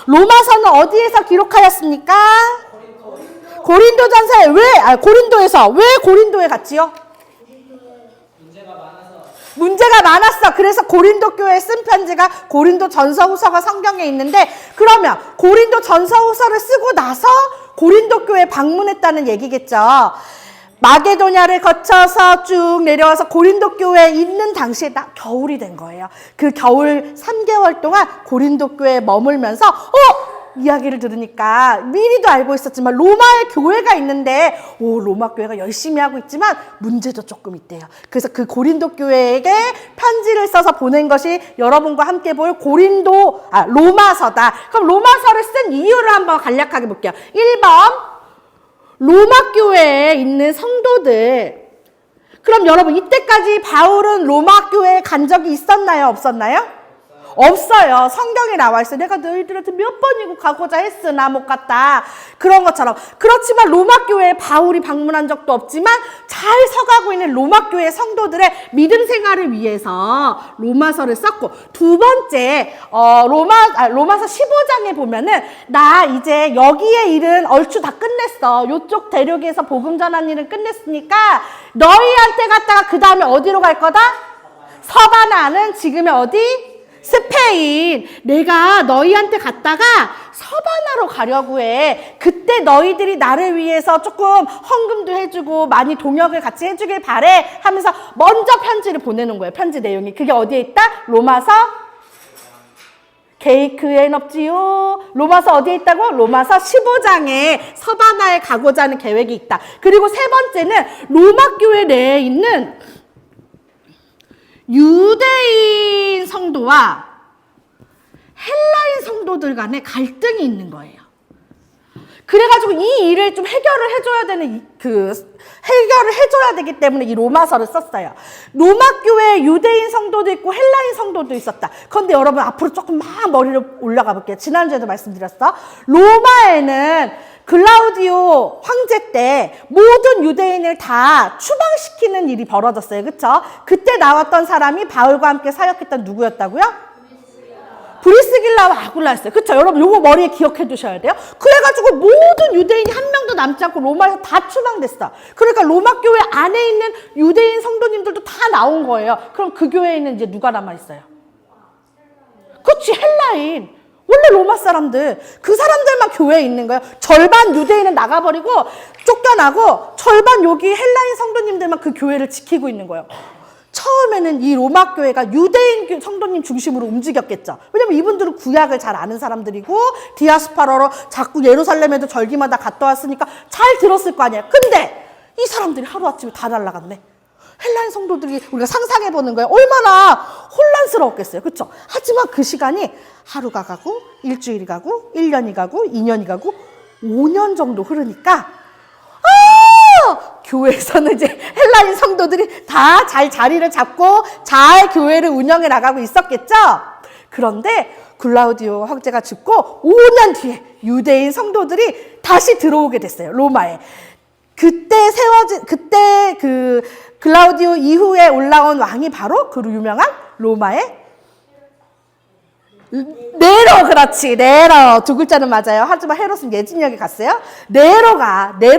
로마서는 어디에서 기록하였습니까? 고린도전서에 고린도에서 왜 고린도에 갔지요? 문제가 많았어. 그래서 고린도 교회에 쓴 편지가 고린도 전서후서가 성경에 있는데, 그러면 고린도 전서후서를 쓰고 나서 고린도 교회에 방문했다는 얘기겠죠. 마게도냐를 거쳐서 쭉 내려와서 고린도 교회에 있는 당시에 딱 겨울이 된 거예요. 그 겨울 3개월 동안 고린도 교회에 머물면서 이야기를 들으니까 미리도 알고 있었지만 로마에 교회가 있는데 로마 교회가 열심히 하고 있지만 문제도 조금 있대요. 그래서 그 고린도 교회에게 편지를 써서 보낸 것이 여러분과 함께 볼 로마서다. 그럼 로마서를 쓴 이유를 한번 간략하게 볼게요. 1번, 로마 교회에 있는 성도들. 그럼 여러분, 이때까지 바울은 로마 교회에 간 적이 있었나요? 없었나요? 없어요. 성경에 나와 있어요. 내가 너희들한테 몇 번이고 가고자 했으나 못 갔다. 그런 것처럼. 그렇지만 로마 교회에 바울이 방문한 적도 없지만 잘 서가고 있는 로마 교회 성도들의 믿음 생활을 위해서 로마서를 썼고, 두 번째, 로마서 15장에 보면은 나 이제 여기에 일은 얼추 다 끝냈어. 요쪽 대륙에서 복음 전하는 일은 끝냈으니까 너희한테 갔다가 그 다음에 어디로 갈 거다? 서바나는 지금의 어디? 스페인. 내가 너희한테 갔다가 서바나로 가려고 해. 그때 너희들이 나를 위해서 조금 헌금도 해주고 많이 동역을 같이 해주길 바래 하면서 먼저 편지를 보내는 거예요. 편지 내용이. 그게 어디에 있다? 로마서 케이크엔 없지요. 로마서 어디에 있다고? 로마서 15장에 서바나에 가고자 하는 계획이 있다. 그리고 세 번째는 로마 교회 내에 있는 유대인 성도와 헬라인 성도들 간에 갈등이 있는 거예요. 그래가지고 이 일을 좀 해결을 해줘야 되기 때문에 이 로마서를 썼어요. 로마 교회에 유대인 성도도 있고 헬라인 성도도 있었다. 그런데 여러분, 앞으로 조금 막 머리를 올라가 볼게요. 지난주에도 말씀드렸어. 로마에는 글라우디오 황제 때 모든 유대인을 다 추방시키는 일이 벌어졌어요. 그쵸? 그때 나왔던 사람이 바울과 함께 사역했던 누구였다고요? 브리스길라와 아굴라였어요. 그쵸? 여러분, 요거 머리에 기억해 두셔야 돼요. 그래가지고 모든 유대인이 한 명도 남지 않고 로마에서 다 추방됐어. 그러니까 로마 교회 안에 있는 유대인 성도님들도 다 나온 거예요. 그럼 그 교회에 있는 이제 누가 남아있어요? 그치, 헬라인. 원래 로마 사람들, 그 사람들만 교회에 있는 거예요. 절반 유대인은 나가버리고 쫓겨나고 절반 여기 헬라인 성도님들만 그 교회를 지키고 있는 거예요. 처음에는 이 로마 교회가 유대인 성도님 중심으로 움직였겠죠. 왜냐면 이분들은 구약을 잘 아는 사람들이고 디아스파라로 자꾸 예루살렘에도 절기마다 갔다 왔으니까 잘 들었을 거 아니에요. 근데 이 사람들이 하루아침에 다 날아갔네. 헬라인 성도들이 우리가 상상해보는 거예요. 얼마나 혼란스러웠겠어요. 그렇죠? 하지만 그 시간이 하루가 가고 일주일이 가고 1년이 가고 2년이 가고 5년 정도 흐르니까 교회에서는 이제 헬라인 성도들이 다 잘 자리를 잡고 잘 교회를 운영해 나가고 있었겠죠? 그런데 글라우디오 황제가 죽고 5년 뒤에 유대인 성도들이 다시 들어오게 됐어요. 로마에. 그때 그 글라우디오 이후에 올라온 왕이 바로 그 유명한 로마의 네로. 그렇지, 네로. 두 글자는 맞아요. 하지만 헤롯은 예진역에 갔어요. 네로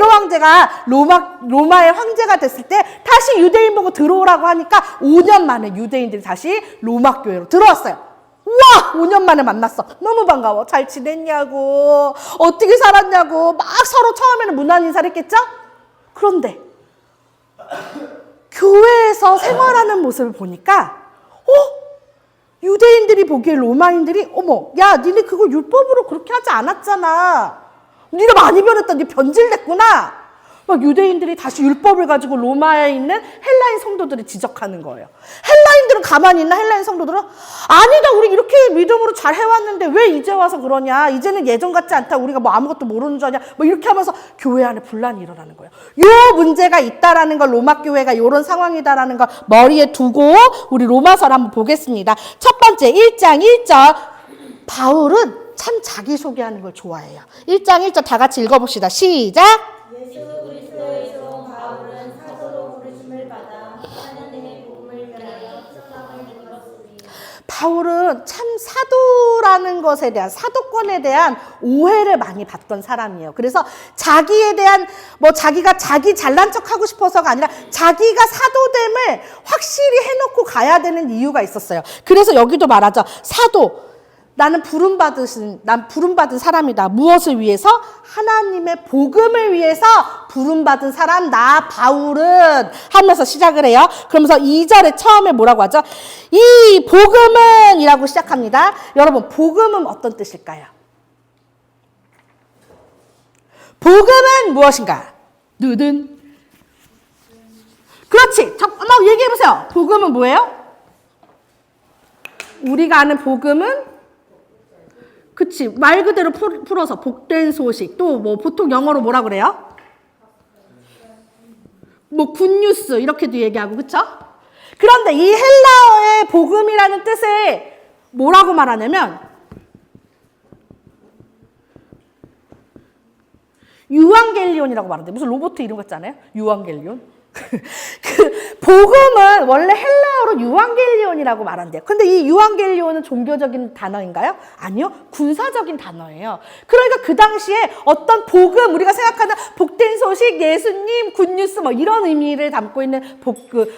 황제가 로마의 황제가 됐을 때 다시 유대인 보고 들어오라고 하니까 5년 만에 유대인들이 다시 로마 교회로 들어왔어요. 우와, 5년 만에 만났어. 너무 반가워. 잘 지냈냐고, 어떻게 살았냐고 막 서로 처음에는 문안 인사를 했겠죠? 그런데 교회에서 생활하는 모습을 보니까 유대인들이 보기에 로마인들이 어머, 야, 니네 그거 율법으로 그렇게 하지 않았잖아. 니네 많이 변했다. 니 변질됐구나. 막 유대인들이 다시 율법을 가지고 로마에 있는 헬라인 성도들이 지적하는 거예요. 헬라인들은 가만히 있나? 헬라인 성도들은 아니다, 우리 이렇게 믿음으로 잘 해왔는데 왜 이제 와서 그러냐, 이제는 예전 같지 않다, 우리가 뭐 아무것도 모르는 줄 아냐, 뭐 이렇게 하면서 교회 안에 분란이 일어나는 거예요. 요 문제가 있다라는 걸, 로마 교회가 이런 상황이다라는 걸 머리에 두고 우리 로마서를 한번 보겠습니다. 첫 번째 1장 1절. 바울은 참 자기소개하는 걸 좋아해요. 1장 1절 다 같이 읽어봅시다. 시작. 바울은 참 사도라는 것에 대한, 사도권에 대한 오해를 많이 받던 사람이에요. 그래서 자기에 대한, 자기가 자기 잘난 척 하고 싶어서가 아니라 자기가 사도됨을 확실히 해놓고 가야 되는 이유가 있었어요. 그래서 여기도 말하죠. 사도. 난 부름받은 사람이다. 무엇을 위해서? 하나님의 복음을 위해서 부름받은 사람, 나 바울은 하면서 시작을 해요. 그러면서 2절에 처음에 뭐라고 하죠? 이 복음은 이라고 시작합니다. 여러분, 복음은 어떤 뜻일까요? 복음은 무엇인가? 누든. 그렇지. 한번 얘기해보세요. 복음은 뭐예요? 우리가 아는 복음은 그치. 말 그대로 풀어서 복된 소식. 또 보통 영어로 뭐라 그래요? 굿뉴스 이렇게도 얘기하고, 그쵸? 그런데 이 헬라어의 복음이라는 뜻을 뭐라고 말하냐면 유앙겔리온이라고 말하는데, 무슨 로봇 이름 같지 않아요? 유앙겔리온? 복음은 원래 헬라어로 유앙겔리온이라고 말한대요. 근데 이 유앙겔리온은 종교적인 단어인가요? 아니요. 군사적인 단어예요. 그러니까 그 당시에 어떤 복음, 우리가 생각하는 복된 소식, 예수님, 굿뉴스 이런 의미를 담고 있는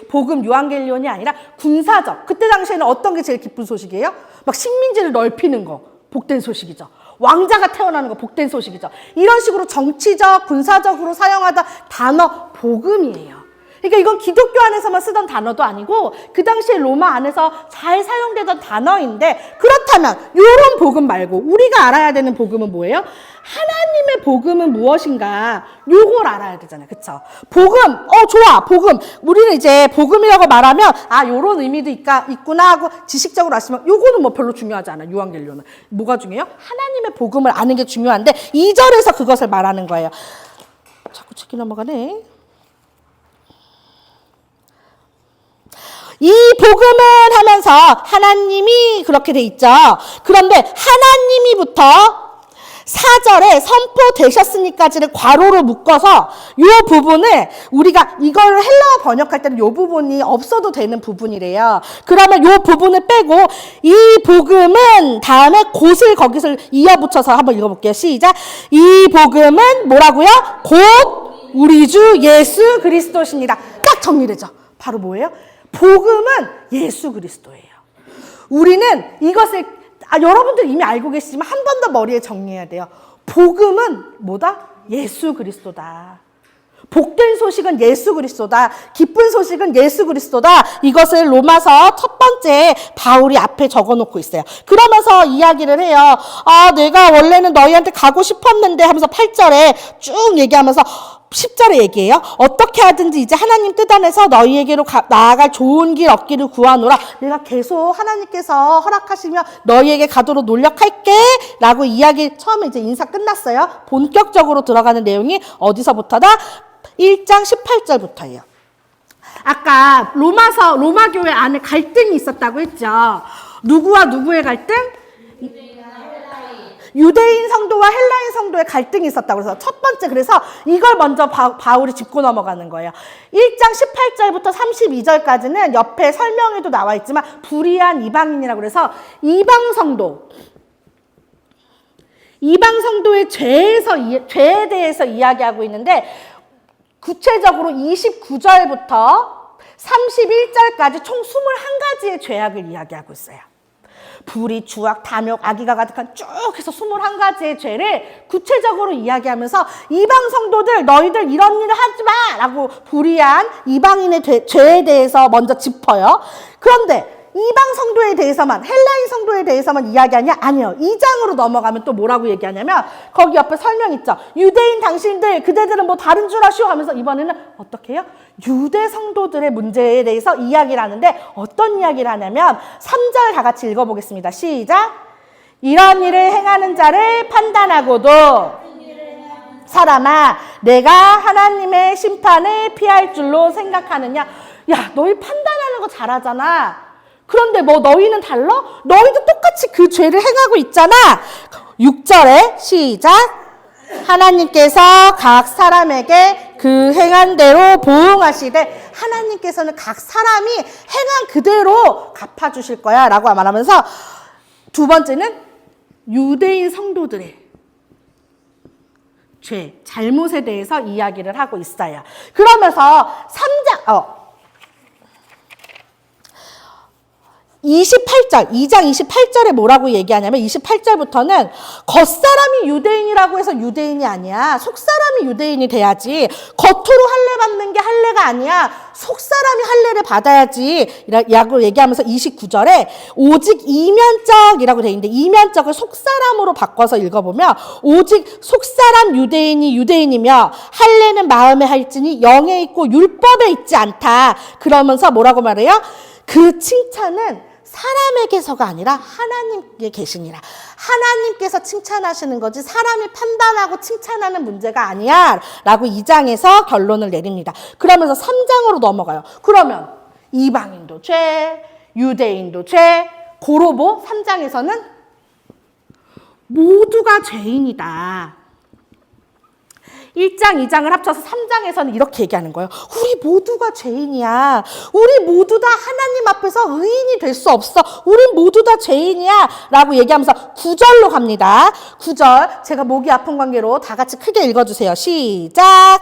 복음 유앙겔리온이 아니라 군사적. 그때 당시에는 어떤 게 제일 기쁜 소식이에요? 식민지를 넓히는 거. 복된 소식이죠. 왕자가 태어나는 거 복된 소식이죠. 이런 식으로 정치적, 군사적으로 사용하던 단어 복음이에요. 그러니까 이건 기독교 안에서만 쓰던 단어도 아니고 그 당시에 로마 안에서 잘 사용되던 단어인데, 그렇다면 이런 복음 말고 우리가 알아야 되는 복음은 뭐예요? 하나님의 복음은 무엇인가? 요걸 알아야 되잖아요. 그쵸? 복음, 좋아. 복음. 우리는 이제 복음이라고 말하면 요런 의미도 있구나 하고 지식적으로 아시면 요거는 별로 중요하지 않아요. 유앙겔리온은. 뭐가 중요해요? 하나님의 복음을 아는 게 중요한데 2절에서 그것을 말하는 거예요. 자꾸 책이 넘어가네. 이 복음은 하면서 하나님이 그렇게 돼 있죠. 그런데 하나님이부터 4절에 선포되셨으니까지를 괄호로 묶어서 이 부분을 우리가 이걸 헬라어 번역할 때는 이 부분이 없어도 되는 부분이래요. 그러면 이 부분을 빼고 이 복음은 다음에 곧을 거기서 이어붙여서 한번 읽어볼게요. 시작. 이 복음은 뭐라고요? 곧 우리 주 예수 그리스도십니다. 딱 정리되죠. 바로 뭐예요? 복음은 예수 그리스도예요. 우리는 이것을 여러분들 이미 알고 계시지만 한 번 더 머리에 정리해야 돼요. 복음은 뭐다? 예수 그리스도다. 복된 소식은 예수 그리스도다. 기쁜 소식은 예수 그리스도다. 이것을 로마서 첫 번째 바울이 앞에 적어놓고 있어요. 그러면서 이야기를 해요. 내가 원래는 너희한테 가고 싶었는데 하면서 8절에 쭉 얘기하면서 10절에 얘기해요. 어떻게 하든지 이제 하나님 뜻 안에서 너희에게로 나아갈 좋은 길 얻기를 구하노라. 내가 계속 하나님께서 허락하시며 너희에게 가도록 노력할게 라고 이야기 처음에 이제 인사 끝났어요. 본격적으로 들어가는 내용이 어디서부터다? 1장 18절부터예요. 아까 로마 교회 안에 갈등이 있었다고 했죠. 누구와 누구의 갈등? 유대인 성도와 헬라인 성도의 갈등이 있었다고 해서 첫 번째, 그래서 이걸 먼저 바울이 짚고 넘어가는 거예요. 1장 18절부터 32절까지는 옆에 설명에도 나와 있지만 불의한 이방인이라고 그래서 이방 성도의 죄에 대해서 이야기하고 있는데, 구체적으로 29절부터 31절까지 총 21가지의 죄악을 이야기하고 있어요. 불의, 주악, 탐욕, 악의가 가득한 쭉 해서 21가지의 죄를 구체적으로 이야기하면서 이방 성도들 너희들 이런 일을 하지 마! 라고 불의한 이방인의 죄에 대해서 먼저 짚어요. 그런데 이방 성도에 대해서만, 헬라인 성도에 대해서만 이야기하냐? 아니요. 2장으로 넘어가면 또 뭐라고 얘기하냐면 거기 옆에 설명 있죠. 유대인 당신들 그대들은 뭐 다른 줄 아시오 하면서 이번에는 어떻게 해요? 유대 성도들의 문제에 대해서 이야기를 하는데 어떤 이야기를 하냐면 3절 다 같이 읽어보겠습니다. 시작. 이런 일을 행하는 자를 판단하고도 사람아 내가 하나님의 심판을 피할 줄로 생각하느냐. 야, 너희 판단하는 거 잘하잖아. 그런데 너희는 달라? 너희도 똑같이 그 죄를 행하고 있잖아. 6절에 시작. 하나님께서 각 사람에게 그 행한 대로 보응하시되 하나님께서는 각 사람이 행한 그대로 갚아주실 거야 라고 말하면서 두 번째는 유대인 성도들의 죄, 잘못에 대해서 이야기를 하고 있어요. 그러면서 28절, 2장 28절에 뭐라고 얘기하냐면 28절부터는 겉사람이 유대인이라고 해서 유대인이 아니야. 속사람이 유대인이 돼야지. 겉으로 할례 받는 게 할례가 아니야. 속사람이 할례를 받아야지. 라고 얘기하면서 29절에 오직 이면적이라고 돼 있는데 이면적을 속사람으로 바꿔서 읽어보면 오직 속사람 유대인이 유대인이며 할례는 마음에 할지니 영에 있고 율법에 있지 않다. 그러면서 뭐라고 말해요? 그 칭찬은 사람에게서가 아니라 하나님께 계시니라. 하나님께서 칭찬하시는 거지 사람이 판단하고 칭찬하는 문제가 아니야 라고 2장에서 결론을 내립니다. 그러면서 3장으로 넘어가요. 그러면 이방인도 죄, 유대인도 죄, 고로보 3장에서는 모두가 죄인이다. 1장, 2장을 합쳐서 3장에서는 이렇게 얘기하는 거예요. 우리 모두가 죄인이야. 우리 모두 다 하나님 앞에서 의인이 될 수 없어. 우리 모두 다 죄인이야. 라고 얘기하면서 9절로 갑니다. 9절. 제가 목이 아픈 관계로 다 같이 크게 읽어주세요. 시작.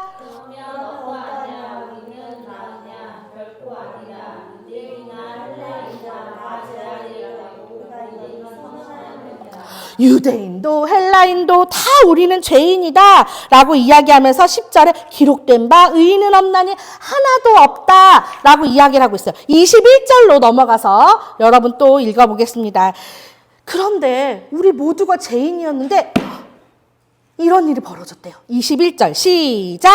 유대인도 헬라인도 다 우리는 죄인이다 라고 이야기하면서 10절에 기록된 바 의인은 없나니 하나도 없다 라고 이야기를 하고 있어요. 21절로 넘어가서 여러분 또 읽어보겠습니다. 그런데 우리 모두가 죄인이었는데 이런 일이 벌어졌대요. 21절 시작.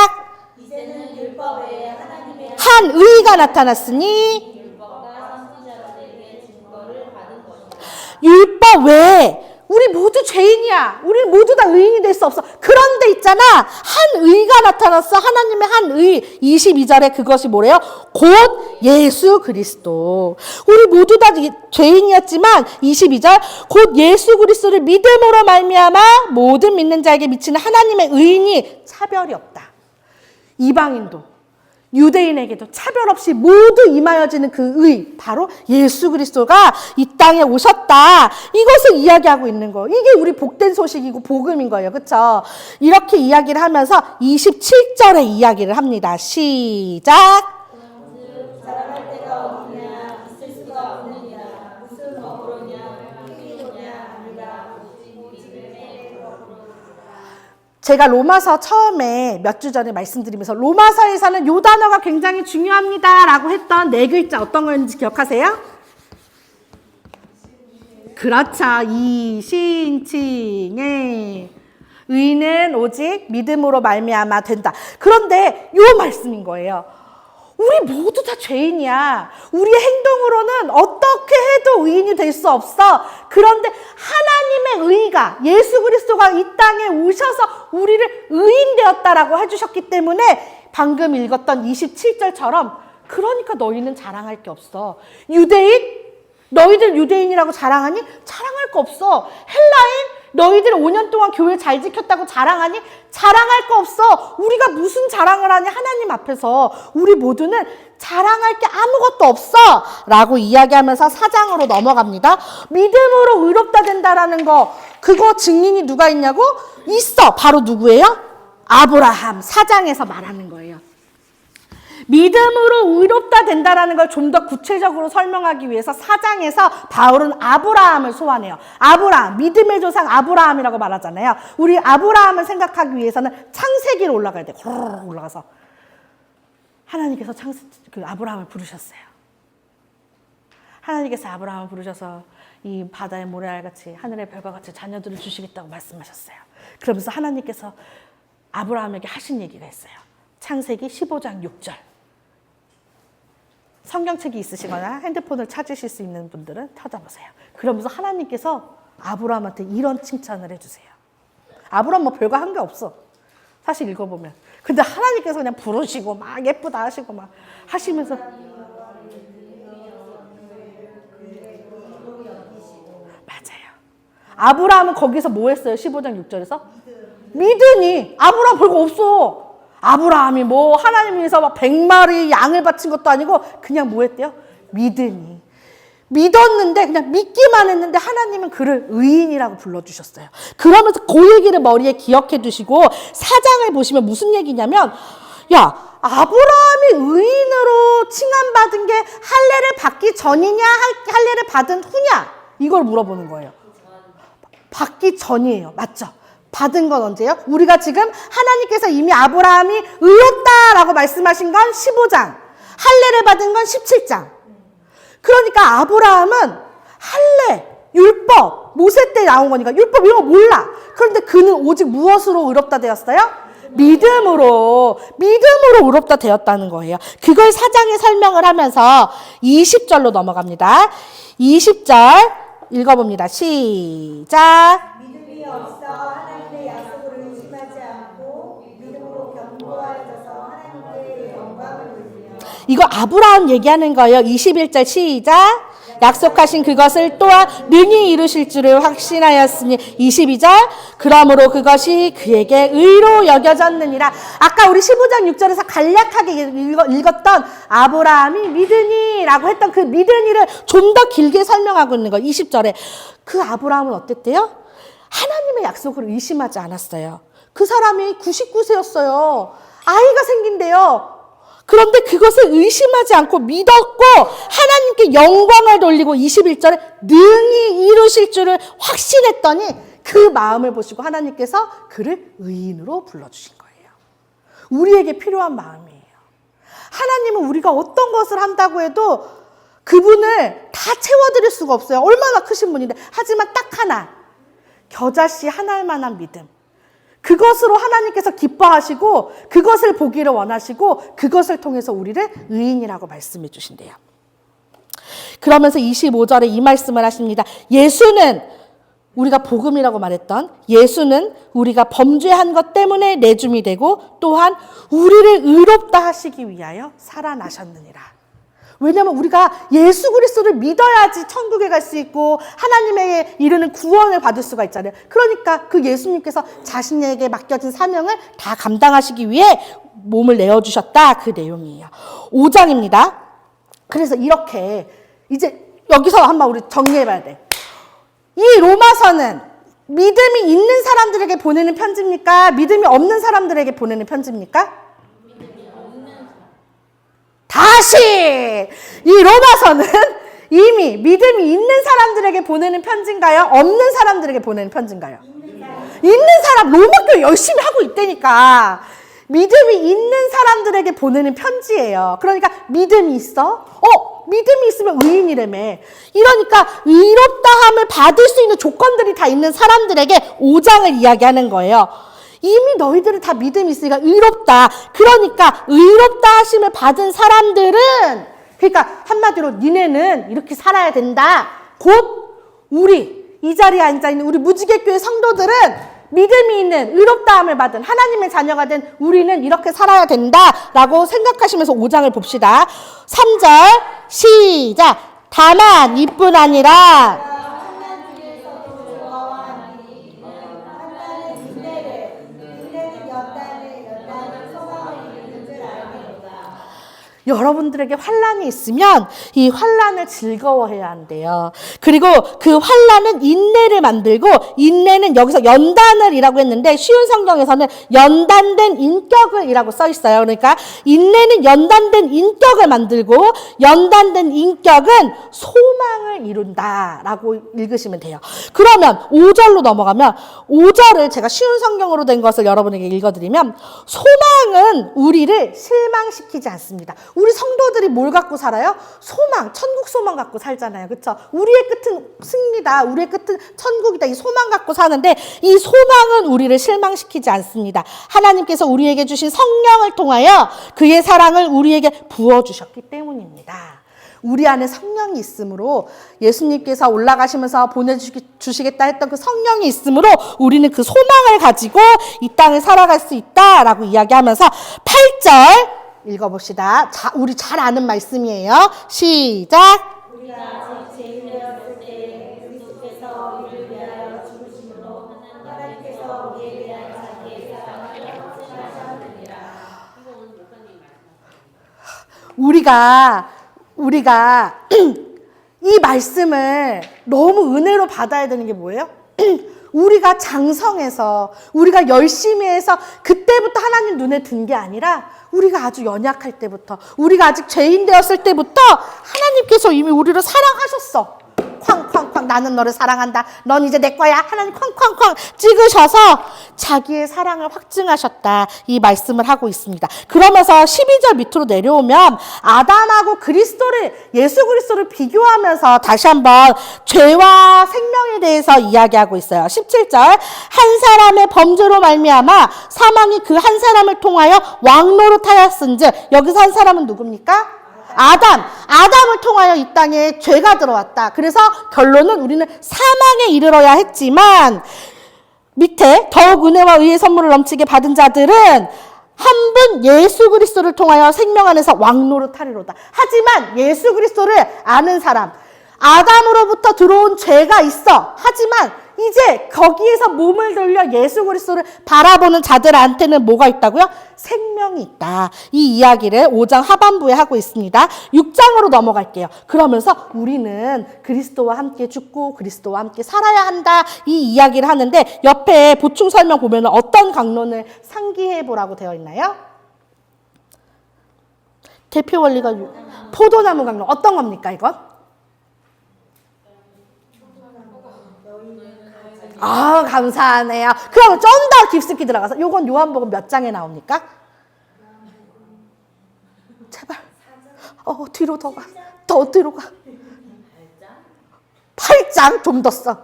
이제는 율법에 하나님의 한 의가 나타났으니 율법과 선지자들에게 증거를 받은 것이다. 율법 외에 우리 모두 죄인이야. 우리 모두 다 의인이 될 수 없어. 그런데 있잖아. 한 의가 나타났어. 하나님의 한 의. 22절에 그것이 뭐래요? 곧 예수 그리스도. 우리 모두 다 죄인이었지만 22절 곧 예수 그리스도를 믿음으로 말미암아 모든 믿는 자에게 미치는 하나님의 의인이 차별이 없다. 이방인도 유대인에게도 차별 없이 모두 임하여지는 그 의, 바로 예수 그리스도가 이 땅에 오셨다. 이것을 이야기하고 있는 거예요. 이게 우리 복된 소식이고 복음인 거예요. 그렇죠? 이렇게 이야기를 하면서 27절에 이야기를 합니다. 시작. 자랑할 데가 없느냐, 있을 수가 없느냐, 무슨 업으로냐, 힘이로냐, 아니라 오직 믿음의 법으로. 제가 로마서 처음에 몇 주 전에 말씀드리면서 로마서에서는 요 단어가 굉장히 중요합니다 라고 했던 네 글자 어떤 거였는지 기억하세요? 그렇죠. 이신칭의 의는 오직 믿음으로 말미암아 된다. 그런데 요 말씀인 거예요. 우리 모두 다 죄인이야. 우리의 행동으로는 어떻게 해도 의인이 될 수 없어. 그런데 하나님의 의가 예수 그리스도가 이 땅에 오셔서 우리를 의인 되었다라고 해주셨기 때문에 방금 읽었던 27절처럼 그러니까 너희는 자랑할 게 없어. 유대인? 너희들 유대인이라고 자랑하니? 자랑할 거 없어. 헬라인? 너희들 5년 동안 교회 잘 지켰다고 자랑하니? 자랑할 거 없어. 우리가 무슨 자랑을 하니? 하나님 앞에서 우리 모두는 자랑할 게 아무것도 없어 라고 이야기하면서 4장으로 넘어갑니다. 믿음으로 의롭다 된다라는 거, 그거 증인이 누가 있냐고? 있어. 바로 누구예요? 아브라함. 4장에서 말하는 거예요. 믿음으로 의롭다 된다라는 걸 좀 더 구체적으로 설명하기 위해서 4장에서 바울은 아브라함을 소환해요. 아브라함, 믿음의 조상 아브라함이라고 말하잖아요. 우리 아브라함을 생각하기 위해서는 창세기로 올라가야 돼요. 올라가서 하나님께서 아브라함을 부르셨어요. 하나님께서 아브라함을 부르셔서 이 바다의 모래알같이 하늘의 별과 같이 자녀들을 주시겠다고 말씀하셨어요. 그러면서 하나님께서 아브라함에게 하신 얘기가 있어요. 창세기 15장 6절. 성경책이 있으시거나 핸드폰을 찾으실 수 있는 분들은 찾아보세요. 그러면서 하나님께서 아브라함한테 이런 칭찬을 해주세요. 아브라함 뭐 별거 한 게 없어. 사실 읽어보면. 근데 하나님께서 그냥 부르시고 막 예쁘다 하시고 막 하시면서 맞아요. 아브라함은 거기서 뭐 했어요? 15장 6절에서? 믿으니. 아브라함 별거 없어. 아브라함이 뭐 하나님께서 막 100마리 양을 바친 것도 아니고 그냥 뭐 했대요? 믿으니. 믿었는데 그냥 믿기만 했는데 하나님은 그를 의인이라고 불러주셨어요. 그러면서 그 얘기를 머리에 기억해 두시고 4장을 보시면 무슨 얘기냐면 야 아브라함이 의인으로 칭함받은 게 할례를 받기 전이냐 할례를 받은 후냐 이걸 물어보는 거예요. 받기 전이에요. 맞죠? 받은 건 언제예요? 우리가 지금 하나님께서 이미 아브라함이 의롭다라고 말씀하신 건 15장 할례를 받은 건 17장. 그러니까 아브라함은 할례, 율법, 모세 때 나온 거니까 율법 이런 거 몰라. 그런데 그는 오직 무엇으로 의롭다 되었어요? 믿음으로 의롭다 되었다는 거예요. 그걸 4장에 설명을 하면서 20절로 넘어갑니다. 20절 읽어봅니다. 시작. 믿음이 없어 하나님의 약속을 의심하지 않고 믿음으로 견고하여져서 하나님께 영광을 돌리며. 이거 아브라함 얘기하는 거예요. 21절 시작. 약속하신 그것을 또한 능히 이루실 줄을 확신하였으니 22절 그러므로 그것이 그에게 의로 여겨졌느니라. 아까 우리 15장 6절에서 간략하게 읽었던 아브라함이 믿으니 라고 했던 그 믿으니를 좀 더 길게 설명하고 있는 거예요. 20절에 그 아브라함은 어땠대요? 하나님의 약속을 의심하지 않았어요. 그 사람이 99세였어요. 아이가 생긴대요. 그런데 그것을 의심하지 않고 믿었고 하나님께 영광을 돌리고 21절에 능히 이루실 줄을 확신했더니 그 마음을 보시고 하나님께서 그를 의인으로 불러주신 거예요. 우리에게 필요한 마음이에요. 하나님은 우리가 어떤 것을 한다고 해도 그분을 다 채워드릴 수가 없어요. 얼마나 크신 분인데. 하지만 딱 하나, 겨자씨 하나일 만한 믿음. 그것으로 하나님께서 기뻐하시고 그것을 보기를 원하시고 그것을 통해서 우리를 의인이라고 말씀해 주신대요. 그러면서 25절에 이 말씀을 하십니다. 예수는 우리가 복음이라고 말했던 예수는 우리가 범죄한 것 때문에 내줌이 되고 또한 우리를 의롭다 하시기 위하여 살아나셨느니라. 왜냐하면 우리가 예수 그리스도를 믿어야지 천국에 갈 수 있고 하나님에게 이르는 구원을 받을 수가 있잖아요. 그러니까 그 예수님께서 자신에게 맡겨진 사명을 다 감당하시기 위해 몸을 내어주셨다. 그 내용이에요. 5장입니다. 그래서 이렇게 이제 여기서 한번 우리 정리해봐야 돼. 이 로마서는 믿음이 있는 사람들에게 보내는 편지입니까? 믿음이 없는 사람들에게 보내는 편지입니까? 다시 이 로마서는 이미 믿음이 있는 사람들에게 보내는 편지인가요? 없는 사람들에게 보내는 편지인가요? 있는 사람, 로마교회 열심히 하고 있다니까. 믿음이 있는 사람들에게 보내는 편지예요. 그러니까 믿음이 있어? 믿음이 있으면 의인이라며. 이러니까 의롭다함을 받을 수 있는 조건들이 다 있는 사람들에게 5장을 이야기하는 거예요. 이미 너희들은 다 믿음이 있으니까 의롭다. 그러니까 의롭다 하심을 받은 사람들은 그러니까 한마디로 니네는 이렇게 살아야 된다. 곧 우리 이 자리에 앉아있는 우리 무지개교회 성도들은 믿음이 있는 의롭다함을 받은 하나님의 자녀가 된 우리는 이렇게 살아야 된다라고 생각하시면서 5장을 봅시다. 3절 시작. 다만 이뿐 아니라 여러분들에게 환난이 있으면 이 환난을 즐거워해야 한대요. 그리고 그 환난은 인내를 만들고 인내는 여기서 연단을이라고 했는데 쉬운 성경에서는 연단된 인격을이라고 써 있어요. 그러니까 인내는 연단된 인격을 만들고 연단된 인격은 소망을 이룬다라고 읽으시면 돼요. 그러면 5절로 넘어가면 5절을 제가 쉬운 성경으로 된 것을 여러분에게 읽어드리면 소망은 우리를 실망시키지 않습니다. 우리 성도들이 뭘 갖고 살아요? 소망, 천국 소망 갖고 살잖아요. 그렇죠? 우리의 끝은 승리다. 우리의 끝은 천국이다. 이 소망 갖고 사는데 이 소망은 우리를 실망시키지 않습니다. 하나님께서 우리에게 주신 성령을 통하여 그의 사랑을 우리에게 부어주셨기 때문입니다. 우리 안에 성령이 있으므로 예수님께서 올라가시면서 보내주시겠다 했던 그 성령이 있으므로 우리는 그 소망을 가지고 이 땅을 살아갈 수 있다라고 이야기하면서 8절 읽어봅시다. 우리 잘 아는 말씀이에요. 시작. 우리가 아직 죄인되었을 때 그리스도께서 우리를 위하여 죽으심으로 하나님께서 우리에 대한 자기의 사랑을 확증하셨느니라. 우리가 이 말씀을 너무 은혜로 받아야 되는 게 뭐예요? 우리가 장성해서 우리가 열심히 해서 그때부터 하나님 눈에 든 게 아니라 우리가 아주 연약할 때부터 우리가 아직 죄인 되었을 때부터 하나님께서 이미 우리를 사랑하셨어. 쾅쾅쾅 나는 너를 사랑한다. 넌 이제 내 거야. 하나님 쾅쾅쾅 찍으셔서 자기의 사랑을 확증하셨다. 이 말씀을 하고 있습니다. 그러면서 12절 밑으로 내려오면 아담하고 예수 그리스도를 비교하면서 다시 한번 죄와 생명에 대해서 이야기하고 있어요. 17절 한 사람의 범죄로 말미암아 사망이 그 한 사람을 통하여 왕노릇하였은즉 여기서 한 사람은 누굽니까? 아담을 통하여 이 땅에 죄가 들어왔다. 그래서 결론은 우리는 사망에 이르러야 했지만 밑에 더욱 은혜와 의의 선물을 넘치게 받은 자들은 한 분 예수 그리스도를 통하여 생명 안에서 왕노릇하리로다. 하지만 예수 그리스도를 아는 사람, 아담으로부터 들어온 죄가 있어. 하지만 이제 거기에서 몸을 돌려 예수 그리스도를 바라보는 자들한테는 뭐가 있다고요? 생명이 있다. 이 이야기를 5장 하반부에 하고 있습니다. 6장으로 넘어갈게요. 그러면서 우리는 그리스도와 함께 죽고 그리스도와 함께 살아야 한다. 이 이야기를 하는데 옆에 보충 설명 보면 어떤 강론을 상기해 보라고 되어 있나요? 대표 원리가 포도나무 강론. 어떤 겁니까 이건? 아, 감사하네요. 그럼 좀 더 깊숙이 들어가서 요건 요한복음 몇 장에 나옵니까? 제발. 뒤로 더 가. 더 뒤로 가. 8장 좀 더 써.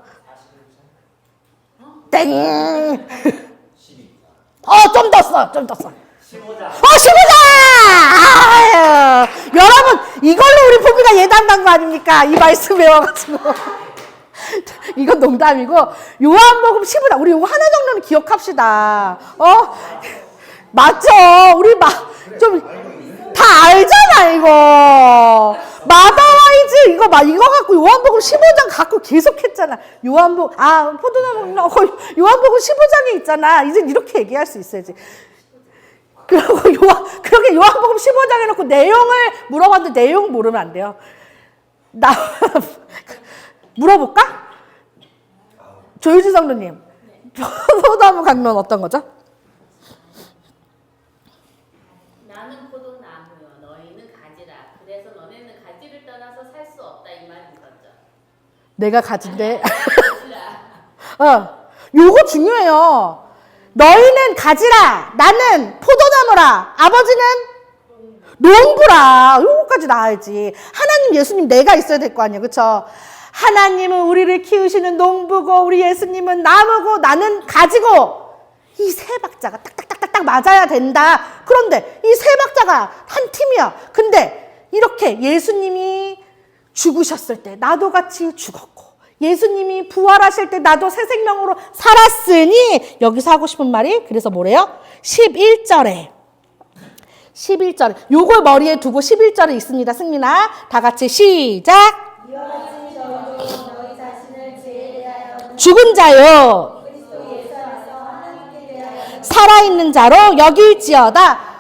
땡. 좀 더 써. 좀 더 써. 15장. 15장! 아유, 여러분, 이걸로 우리 포비가 예단 간 거 아닙니까? 이 말씀 외워가지고. 이건 농담이고 요한복음 15장 우리 이거 하나 정도는 기억합시다. 맞죠? 우리 좀 다 알잖아 이거. 마더와이즈 이거 갖고 요한복음 15장 갖고 계속했잖아. 포도나무 요한복음 15장에 있잖아. 이제 이렇게 얘기할 수 있어야지. 그렇게 요한복음 15장에 놓고 내용을 물어봤는데 내용 모르면 안 돼요. 물어볼까? 조유지 성도님, 포도나무 강론 어떤 거죠? 나는 포도나무요, 너희는 가지라. 그래서 너네는 가지를 떠나서 살 수 없다 이 말이 있었죠. 내가 가지인데. 요거 중요해요. 너희는 가지라. 나는 포도나무라. 아버지는 농부라. 요거까지 나와야지. 하나님, 예수님 내가 있어야 될 거 아니에요, 그렇죠? 하나님은 우리를 키우시는 농부고 우리 예수님은 나무고 나는 가지고 이 세 박자가 딱딱딱딱 맞아야 된다. 그런데 이 세 박자가 한 팀이야. 근데 이렇게 예수님이 죽으셨을 때 나도 같이 죽었고 예수님이 부활하실 때 나도 새 생명으로 살았으니 여기서 하고 싶은 말이 그래서 뭐래요? 11절에 요걸 머리에 두고 11절에 있습니다. 승민아 다 같이 시작. 죽은 자요 살아있는 자로 여길지어다.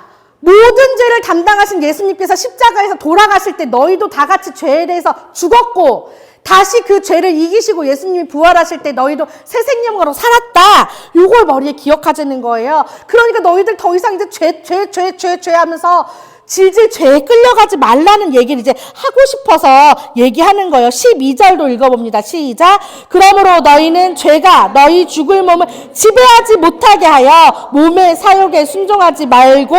모든 죄를 담당하신 예수님께서 십자가에서 돌아가실 때 너희도 다 같이 죄에 대해서 죽었고 다시 그 죄를 이기시고 예수님이 부활하실 때 너희도 새 생명으로 살았다. 요걸 머리에 기억하자는 거예요. 그러니까 너희들 더 이상 이제 죄 하면서 질질 죄에 끌려가지 말라는 얘기를 이제 하고 싶어서 얘기하는 거예요. 12절도 읽어봅니다. 시작. 그러므로 너희는 죄가 너희 죽을 몸을 지배하지 못하게 하여 몸의 사욕에 순종하지 말고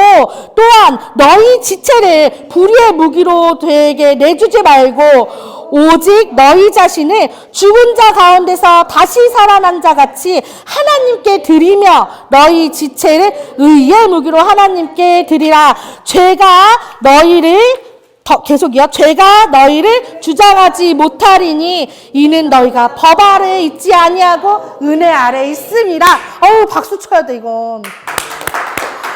또한 너희 지체를 불의의 무기로 되게 내주지 말고 오직 너희 자신을 죽은 자 가운데서 다시 살아난 자 같이 하나님께 드리며 너희 지체를 의의 무기로 하나님께 드리라. 죄가 너희를 주장하지 못하리니 이는 너희가 법 아래에 있지 아니하고 은혜 아래에 있음이라. 박수 쳐야 돼 이건.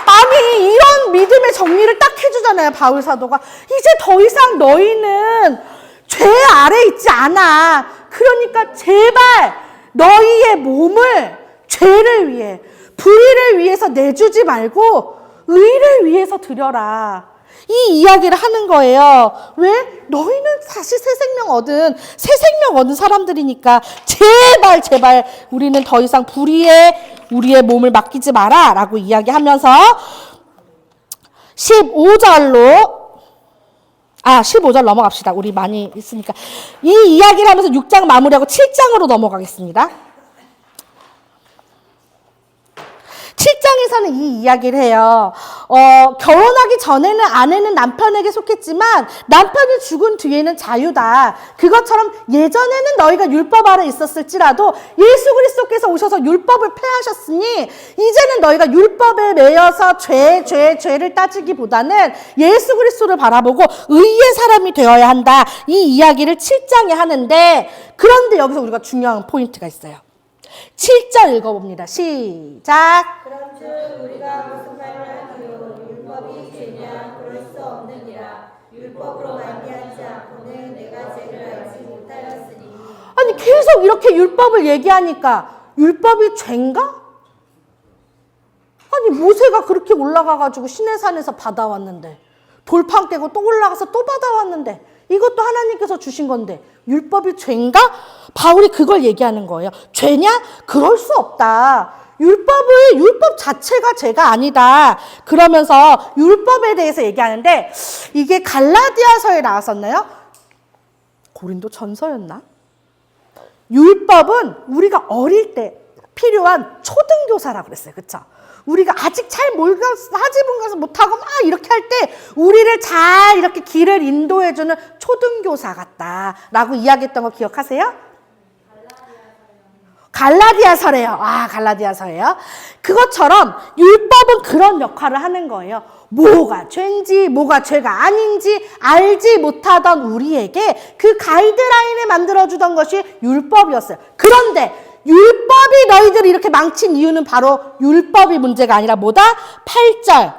아니 이런 믿음의 정리를 딱 해주잖아요 바울 사도가. 이제 더 이상 너희는 죄 아래 있지 않아. 그러니까 제발 너희의 몸을 죄를 위해 불의를 위해서 내주지 말고 의를 위해서 드려라. 이 이야기를 하는 거예요. 왜? 너희는 다시 새 생명 얻은 사람들이니까 제발 우리는 더 이상 불의에 우리의 몸을 맡기지 마라 라고 이야기하면서 15절 넘어갑시다. 우리 많이 있으니까. 이 이야기를 하면서 6장 마무리하고 7장으로 넘어가겠습니다. 7장에서는 이 이야기를 해요. 결혼하기 전에는 아내는 남편에게 속했지만 남편이 죽은 뒤에는 자유다. 그것처럼 예전에는 너희가 율법 아래 있었을지라도 예수 그리스도께서 오셔서 율법을 폐하셨으니 이제는 너희가 율법에 매여서 죄를 따지기보다는 예수 그리스도를 바라보고 의의 사람이 되어야 한다. 이 이야기를 7장에 하는데, 그런데 여기서 우리가 중요한 포인트가 있어요. 7절 읽어봅니다. 시작. 그런즉 우리가 무슨 말을 하기로 율법이 죄냐? 그럴 수 없느니라. 율법으로 말미암지 않고는 내가 죄를 알지 못하였으니. 아니 계속 이렇게 율법을 얘기하니까 율법이 죄인가? 아니 모세가 그렇게 올라가가지고 시내산에서 받아왔는데, 돌판 깨고 또 올라가서 또 받아왔는데, 이것도 하나님께서 주신 건데 율법이 죄인가? 바울이 그걸 얘기하는 거예요. 죄냐? 그럴 수 없다. 율법 자체가 죄가 아니다. 그러면서 율법에 대해서 얘기하는데, 이게 갈라디아서에 나왔었나요? 고린도 전서였나? 율법은 우리가 어릴 때 필요한 초등교사라고 그랬어요. 그렇죠? 우리가 아직 잘 하지분 가서 못하고 막 이렇게 할 때 우리를 잘 이렇게 길을 인도해주는 초등교사 같다라고 이야기했던 거 기억하세요? 갈라디아서래요. 갈라디아서예요. 그것처럼 율법은 그런 역할을 하는 거예요. 뭐가 죄인지 뭐가 죄가 아닌지 알지 못하던 우리에게 그 가이드라인을 만들어주던 것이 율법이었어요. 그런데 율법이 너희들을 이렇게 망친 이유는 바로 율법이 문제가 아니라 뭐다? 8절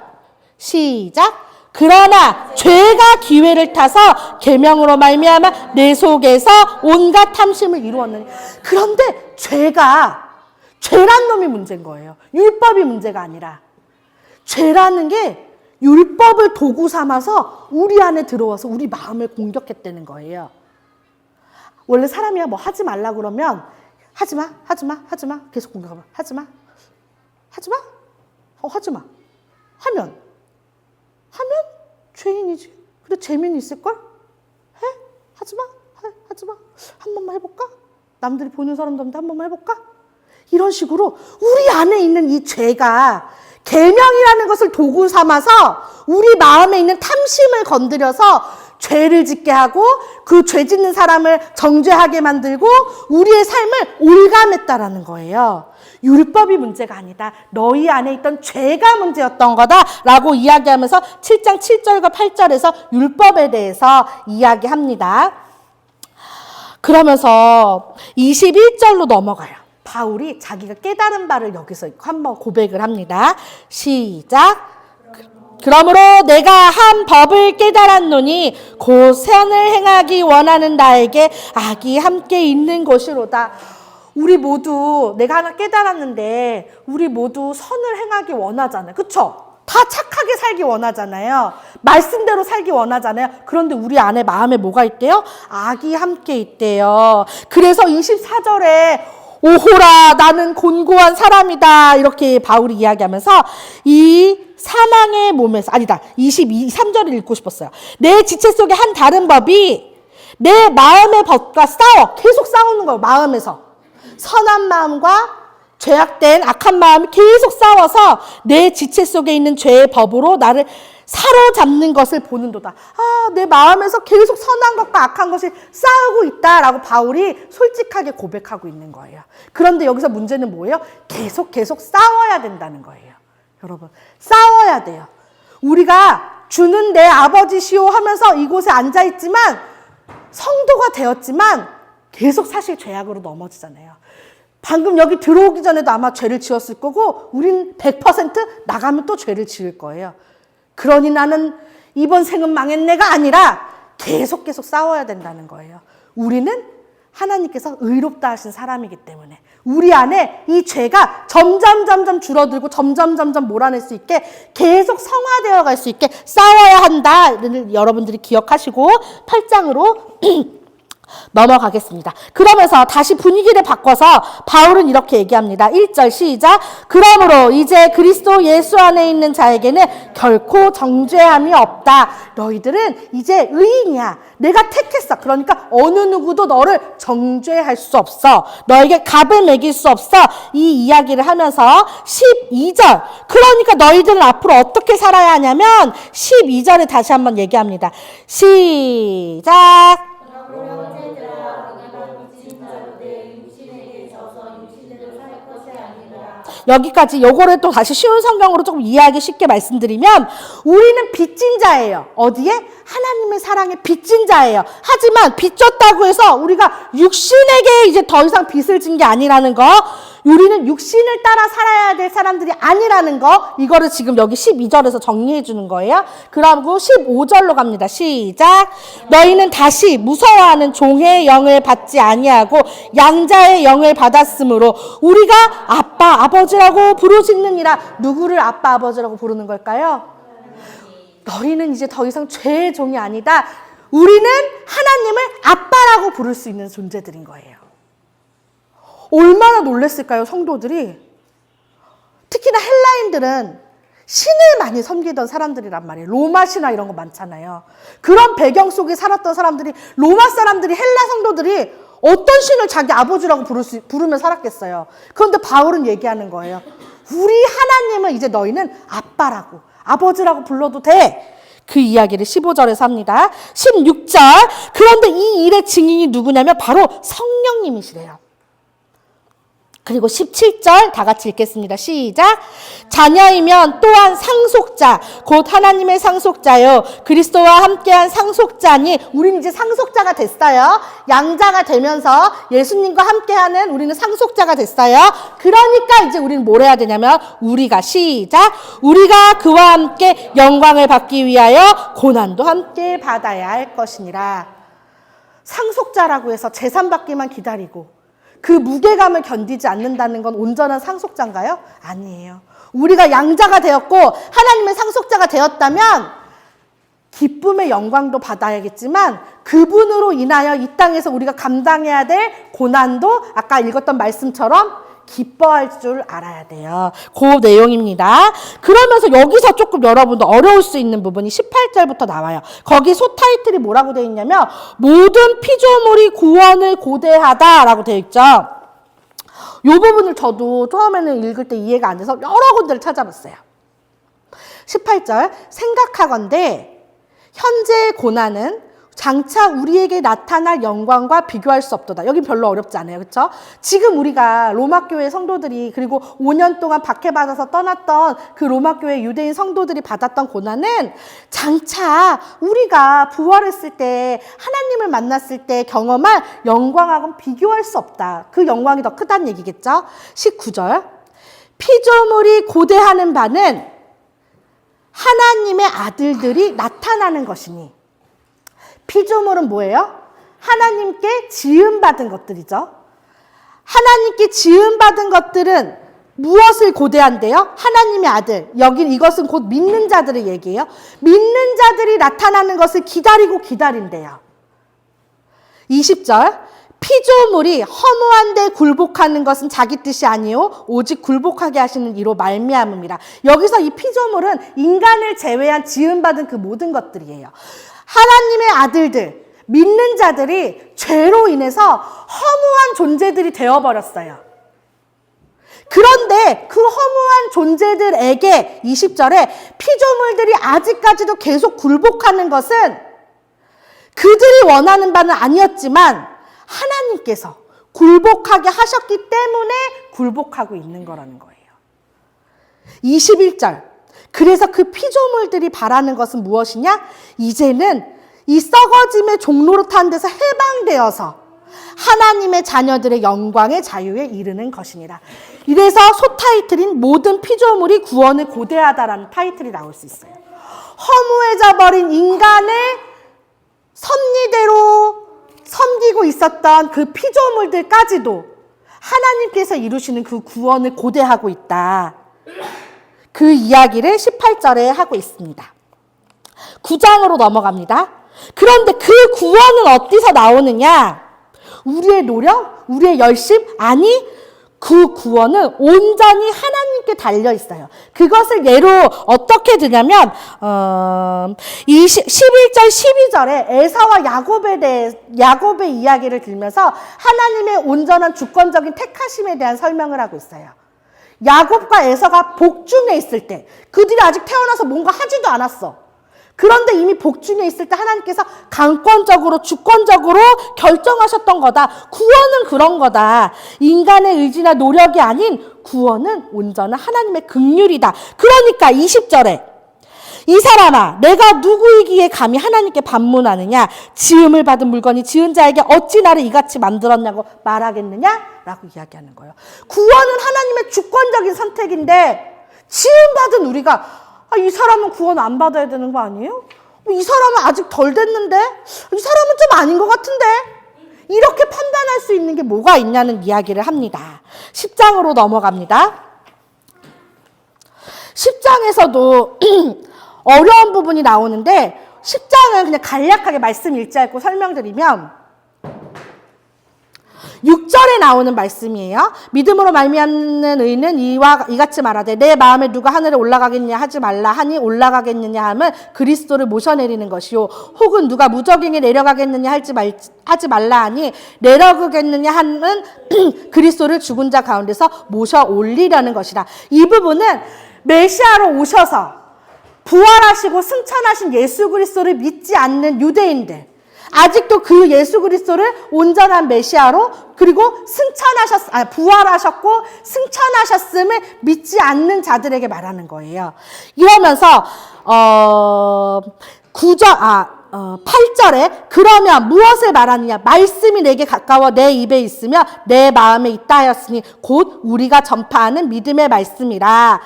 시작. 그러나 죄가 기회를 타서 계명으로 말미암아 내 속에서 온갖 탐심을 이루었느니. 그런데 죄란 놈이 문제인 거예요. 율법이 문제가 아니라. 죄라는 게 율법을 도구 삼아서 우리 안에 들어와서 우리 마음을 공격했다는 거예요. 원래 사람이 뭐 하지 말라 그러면 하지마 계속 공격하면 하지마 하면 죄인이지. 근데 재미는 있을걸? 해? 하지마 한 번만 해볼까? 남들이 보는 사람들한테 한 번만 해볼까? 이런 식으로 우리 안에 있는 이 죄가 계명이라는 것을 도구 삼아서 우리 마음에 있는 탐심을 건드려서 죄를 짓게 하고 그 죄 짓는 사람을 정죄하게 만들고 우리의 삶을 올감했다라는 거예요. 율법이 문제가 아니다. 너희 안에 있던 죄가 문제였던 거다라고 이야기하면서 7장 7절과 8절에서 율법에 대해서 이야기합니다. 그러면서 21절로 넘어가요. 바울이 자기가 깨달은 바를 여기서 한번 고백을 합니다. 시작. 그러므로 내가 한 법을 깨달았노니 곧 선을 행하기 원하는 나에게 악이 함께 있는 것이로다. 우리 모두 내가 하나 깨달았는데 우리 모두 선을 행하기 원하잖아요. 그렇죠? 다 착하게 살기 원하잖아요. 말씀대로 살기 원하잖아요. 그런데 우리 안에 마음에 뭐가 있대요? 악이 함께 있대요. 그래서 24절에 오호라 나는 곤고한 사람이다 이렇게 바울이 이야기하면서 이 사망의 몸에서 23절을 읽고 싶었어요. 내 지체 속에 한 다른 법이 내 마음의 법과 계속 싸우는 거예요. 마음에서 선한 마음과 죄악된 악한 마음이 계속 싸워서 내 지체 속에 있는 죄의 법으로 나를 사로잡는 것을 보는도다. 내 마음에서 계속 선한 것과 악한 것이 싸우고 있다라고 바울이 솔직하게 고백하고 있는 거예요. 그런데 여기서 문제는 뭐예요? 계속 싸워야 된다는 거예요. 여러분, 싸워야 돼요. 우리가 주는 내 아버지시오 하면서 이곳에 앉아있지만 성도가 되었지만 계속 사실 죄악으로 넘어지잖아요. 방금 여기 들어오기 전에도 아마 죄를 지었을 거고 우린 100% 나가면 또 죄를 지을 거예요. 그러니 나는 이번 생은 망했네가 아니라 계속 싸워야 된다는 거예요. 우리는 하나님께서 의롭다 하신 사람이기 때문에 우리 안에 이 죄가 점점 줄어들고 점점 몰아낼 수 있게 계속 성화되어 갈 수 있게 싸워야 한다를 여러분들이 기억하시고 8장으로 넘어가겠습니다. 그러면서 다시 분위기를 바꿔서 바울은 이렇게 얘기합니다. 1절 시작. 그러므로 이제 그리스도 예수 안에 있는 자에게는 결코 정죄함이 없다. 너희들은 이제 의인이야. 내가 택했어. 그러니까 어느 누구도 너를 정죄할 수 없어. 너에게 값을 매길 수 없어. 이 이야기를 하면서 12절. 그러니까 너희들은 앞으로 어떻게 살아야 하냐면 12절에 다시 한번 얘기합니다. 시작. 그러므로 형제들아 우리가 미친 자로 내 육신에게 져서 육신대로 살 것이 아니라 여기까지 요거를 또 다시 쉬운 성경으로 조금 이해하기 쉽게 말씀드리면 우리는 빚진 자예요. 어디에? 하나님의 사랑에 빚진 자예요. 하지만 빚졌다고 해서 우리가 육신에게 이제 더 이상 빚을 진 게 아니라는 거, 우리는 육신을 따라 살아야 될 사람들이 아니라는 거, 이거를 지금 여기 12절에서 정리해 주는 거예요. 그러고 15절로 갑니다. 시작. 너희는 다시 무서워하는 종의 영을 받지 아니하고 양자의 영을 받았으므로 우리가 아빠 아버지라고 부르짖느니라. 누구를 아빠 아버지라고 부르는 걸까요? 너희는 이제 더 이상 죄의 종이 아니다. 우리는 하나님을 아빠라고 부를 수 있는 존재들인 거예요. 얼마나 놀랐을까요, 성도들이? 특히나 헬라인들은 신을 많이 섬기던 사람들이란 말이에요. 로마 신화 이런 거 많잖아요. 그런 배경 속에 살았던 사람들이, 로마 사람들이, 헬라 성도들이 어떤 신을 자기 아버지라고 부르며 살았겠어요. 그런데 바울은 얘기하는 거예요. 우리 하나님을 이제 너희는 아빠라고, 아버지라고 불러도 돼. 그 이야기를 15절에서 합니다. 16절. 그런데 이 일의 증인이 누구냐면 바로 성령님이시래요. 그리고 17절 다 같이 읽겠습니다. 시작. 자녀이면 또한 상속자, 곧 하나님의 상속자요. 그리스도와 함께한 상속자니 우리는 이제 상속자가 됐어요. 양자가 되면서 예수님과 함께하는 우리는 상속자가 됐어요. 그러니까 이제 우리는 뭘 해야 되냐면 우리가 시작. 우리가 그와 함께 영광을 받기 위하여 고난도 함께 받아야 할 것이니라. 상속자라고 해서 재산 받기만 기다리고 그 무게감을 견디지 않는다는 건 온전한 상속자인가요? 아니에요. 우리가 양자가 되었고 하나님의 상속자가 되었다면 기쁨의 영광도 받아야겠지만 그분으로 인하여 이 땅에서 우리가 감당해야 될 고난도 아까 읽었던 말씀처럼 기뻐할 줄 알아야 돼요. 그 내용입니다. 그러면서 여기서 조금 여러분도 어려울 수 있는 부분이 18절부터 나와요. 거기 소타이틀이 뭐라고 되어 있냐면 모든 피조물이 구원을 고대하다라고 되어 있죠. 이 부분을 저도 처음에는 읽을 때 이해가 안 돼서 여러 군데를 찾아봤어요. 18절 생각하건대 현재의 고난은 장차 우리에게 나타날 영광과 비교할 수 없도다. 여기 별로 어렵지 않아요. 그렇죠? 지금 우리가 로마교회 성도들이 그리고 5년 동안 박해받아서 떠났던 그 로마교회 유대인 성도들이 받았던 고난은 장차 우리가 부활했을 때 하나님을 만났을 때 경험한 영광하고는 비교할 수 없다. 그 영광이 더 크다는 얘기겠죠? 19절 피조물이 고대하는 바는 하나님의 아들들이 나타나는 것이니 피조물은 뭐예요? 하나님께 지음받은 것들이죠. 하나님께 지음받은 것들은 무엇을 고대한대요? 하나님의 아들. 여긴 이것은 곧 믿는 자들의 얘기예요. 믿는 자들이 나타나는 것을 기다린대요. 20절. 피조물이 허무한 데 굴복하는 것은 자기 뜻이 아니요 오직 굴복하게 하시는 이로 말미암음이라. 여기서 이 피조물은 인간을 제외한 지음받은 그 모든 것들이에요. 하나님의 아들들, 믿는 자들이 죄로 인해서 허무한 존재들이 되어버렸어요. 그런데 그 허무한 존재들에게 20절에 피조물들이 아직까지도 계속 굴복하는 것은 그들이 원하는 바는 아니었지만 하나님께서 굴복하게 하셨기 때문에 굴복하고 있는 거라는 거예요. 21절. 그래서 그 피조물들이 바라는 것은 무엇이냐? 이제는 이 썩어짐의 종노릇한 데서 해방되어서 하나님의 자녀들의 영광의 자유에 이르는 것이니라. 이래서 소타이틀인 모든 피조물이 구원을 고대하다라는 타이틀이 나올 수 있어요. 허무해져 버린 인간의 섭리대로 섬기고 있었던 그 피조물들까지도 하나님께서 이루시는 그 구원을 고대하고 있다. 그 이야기를 18절에 하고 있습니다. 9장으로 넘어갑니다. 그런데 그 구원은 어디서 나오느냐? 우리의 노력? 우리의 열심? 아니, 그 구원은 온전히 하나님께 달려 있어요. 그것을 예로 어떻게 드냐면 11절 12절에 에사와 야곱의 이야기를 들면서 하나님의 온전한 주권적인 택하심에 대한 설명을 하고 있어요. 야곱과 에서가 복중에 있을 때, 그들이 아직 태어나서 뭔가 하지도 않았어. 그런데 이미 복중에 있을 때 하나님께서 강권적으로 주권적으로 결정하셨던 거다. 구원은 그런 거다. 인간의 의지나 노력이 아닌 구원은 온전한 하나님의 긍휼이다. 그러니까 20절에 이 사람아 내가 누구이기에 감히 하나님께 반문하느냐? 지음을 받은 물건이 지은 자에게 어찌 나를 이같이 만들었냐고 말하겠느냐? 라고 이야기하는 거예요. 구원은 하나님의 주권적인 선택인데 지음받은 우리가 이 사람은 구원 안 받아야 되는 거 아니에요? 이 사람은 아직 덜 됐는데? 이 사람은 좀 아닌 것 같은데? 이렇게 판단할 수 있는 게 뭐가 있냐는 이야기를 합니다. 10장으로 넘어갑니다. 10장에서도 어려운 부분이 나오는데 10장은 그냥 간략하게 말씀 일치하고 설명드리면 6절에 나오는 말씀이에요. 믿음으로 말미암는 의는 이같이 말하되 내 마음에 누가 하늘에 올라가겠냐 하지 말라 하니 올라가겠느냐 함은 그리스도를 모셔내리는 것이요 혹은 누가 무저갱에 내려가겠느냐 하지 말라 하니 내려가겠느냐 함은 그리스도를 죽은 자 가운데서 모셔 올리려는 것이라. 이 부분은 메시아로 오셔서 부활하시고 승천하신 예수 그리스도를 믿지 않는 유대인들, 아직도 그 예수 그리스도를 온전한 메시아로 그리고 부활하셨고 승천하셨음을 믿지 않는 자들에게 말하는 거예요. 이러면서 8절에 그러면 무엇을 말하느냐? 말씀이 내게 가까워 내 입에 있으며 내 마음에 있다 하였으니 곧 우리가 전파하는 믿음의 말씀이라.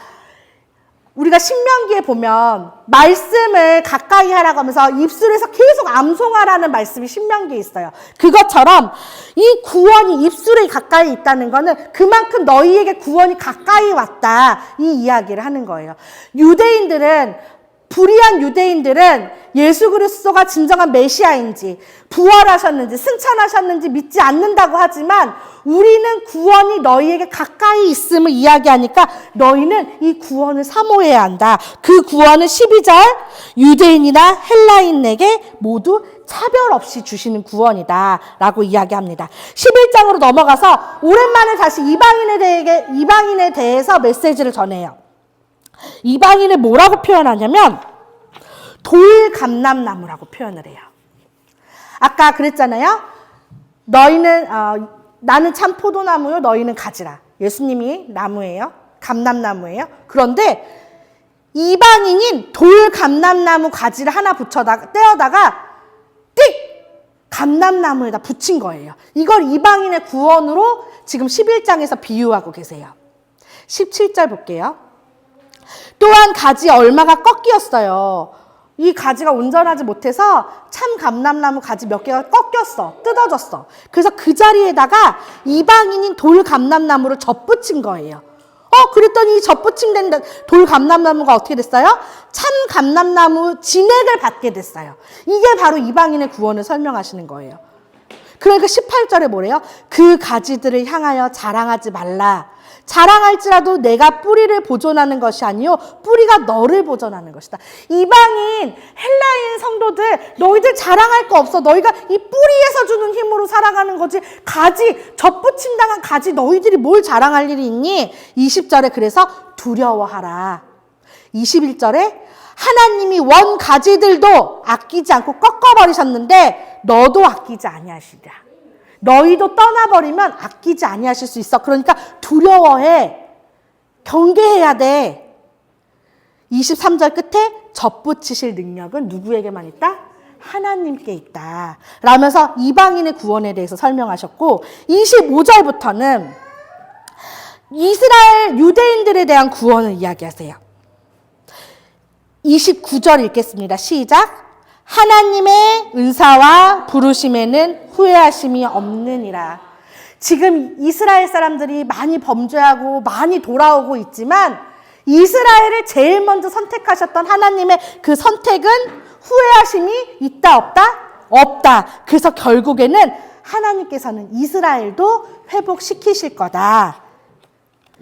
우리가 신명기에 보면 말씀을 가까이 하라고 하면서 입술에서 계속 암송하라는 말씀이 신명기에 있어요. 그것처럼 이 구원이 입술에 가까이 있다는 거는 그만큼 너희에게 구원이 가까이 왔다. 이 이야기를 하는 거예요. 불의한 유대인들은 예수 그리스도가 진정한 메시아인지 부활하셨는지 승천하셨는지 믿지 않는다고 하지만 우리는 구원이 너희에게 가까이 있음을 이야기하니까 너희는 이 구원을 사모해야 한다. 그 구원은 12절 유대인이나 헬라인에게 모두 차별 없이 주시는 구원이다 라고 이야기합니다. 11장으로 넘어가서 오랜만에 다시 이방인에 대해서 메시지를 전해요. 이방인을 뭐라고 표현하냐면 돌감람나무라고 표현을 해요. 아까 그랬잖아요. 나는 참 포도나무요 너희는 가지라. 예수님이 나무예요. 감람나무예요. 그런데 이방인인 돌감람나무 가지를 하나 떼어다가 감람나무에다 붙인 거예요. 이걸 이방인의 구원으로 지금 11장에서 비유하고 계세요. 17절 볼게요. 또한 가지 얼마가 꺾였어요. 이 가지가 온전하지 못해서 참 감람나무 가지 몇 개가 꺾였어. 뜯어졌어. 그래서 그 자리에다가 이방인인 돌 감람나무를 접붙인 거예요. 그랬더니 이 접붙임된 돌 감람나무가 어떻게 됐어요? 참 감람나무 진액을 받게 됐어요. 이게 바로 이방인의 구원을 설명하시는 거예요. 그러니까 18절에 뭐래요? 그 가지들을 향하여 자랑하지 말라. 자랑할지라도 내가 뿌리를 보존하는 것이 아니요 뿌리가 너를 보존하는 것이다. 이방인 헬라인 성도들 너희들 자랑할 거 없어. 너희가 이 뿌리에서 주는 힘으로 살아가는 거지. 접붙임 당한 가지 너희들이 뭘 자랑할 일이 있니? 20절에 그래서 두려워하라. 21절에 하나님이 원 가지들도 아끼지 않고 꺾어버리셨는데 너도 아끼지 아니하시리라. 너희도 떠나버리면 아끼지 아니하실 수 있어. 그러니까 두려워해. 경계해야 돼. 23절 끝에 접붙이실 능력은 누구에게만 있다? 하나님께 있다. 라면서 이방인의 구원에 대해서 설명하셨고 25절부터는 이스라엘 유대인들에 대한 구원을 이야기하세요. 29절 읽겠습니다. 시작. 하나님의 은사와 부르심에는 후회하심이 없느니라. 지금 이스라엘 사람들이 많이 범죄하고 많이 돌아오고 있지만 이스라엘을 제일 먼저 선택하셨던 하나님의 그 선택은 후회하심이 있다 없다? 없다. 그래서 결국에는 하나님께서는 이스라엘도 회복시키실 거다.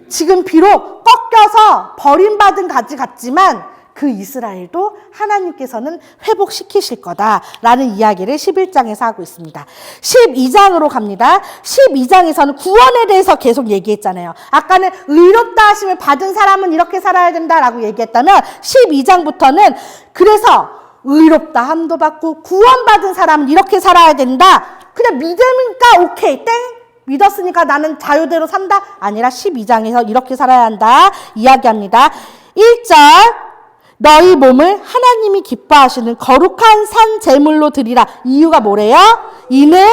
지금 비록 꺾여서 버림받은 가지 같지만 그 이스라엘도 하나님께서는 회복시키실 거다라는 이야기를 11장에서 하고 있습니다. 12장으로 갑니다. 12장에서는 구원에 대해서 계속 얘기했잖아요. 아까는 의롭다 하심을 받은 사람은 이렇게 살아야 된다라고 얘기했다면 12장부터는 그래서 의롭다 함도 받고 구원받은 사람은 이렇게 살아야 된다. 그냥 믿으니까 오케이 땡 믿었으니까 나는 자유대로 산다 아니라 12장에서 이렇게 살아야 한다 이야기합니다. 1절 너희 몸을 하나님이 기뻐하시는 거룩한 산 제물로 드리라. 이유가 뭐래요? 이는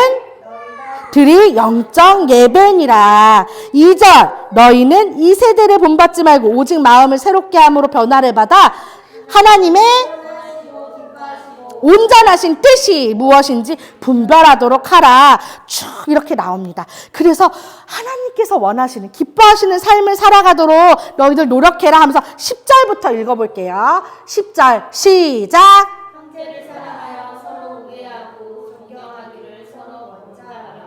드릴 영적 예배니라. 2절 너희는 이 세대를 본받지 말고 오직 마음을 새롭게 함으로 변화를 받아 하나님의 온전하신 뜻이 무엇인지 분별하도록 하라. 쭉 이렇게 나옵니다. 그래서 하나님께서 원하시는 기뻐하시는 삶을 살아가도록 너희들 노력해라 하면서 10절부터 읽어볼게요. 10절 시작. 형제를 사랑하여 서로 우애하고 존경하기를 서로 원자하며.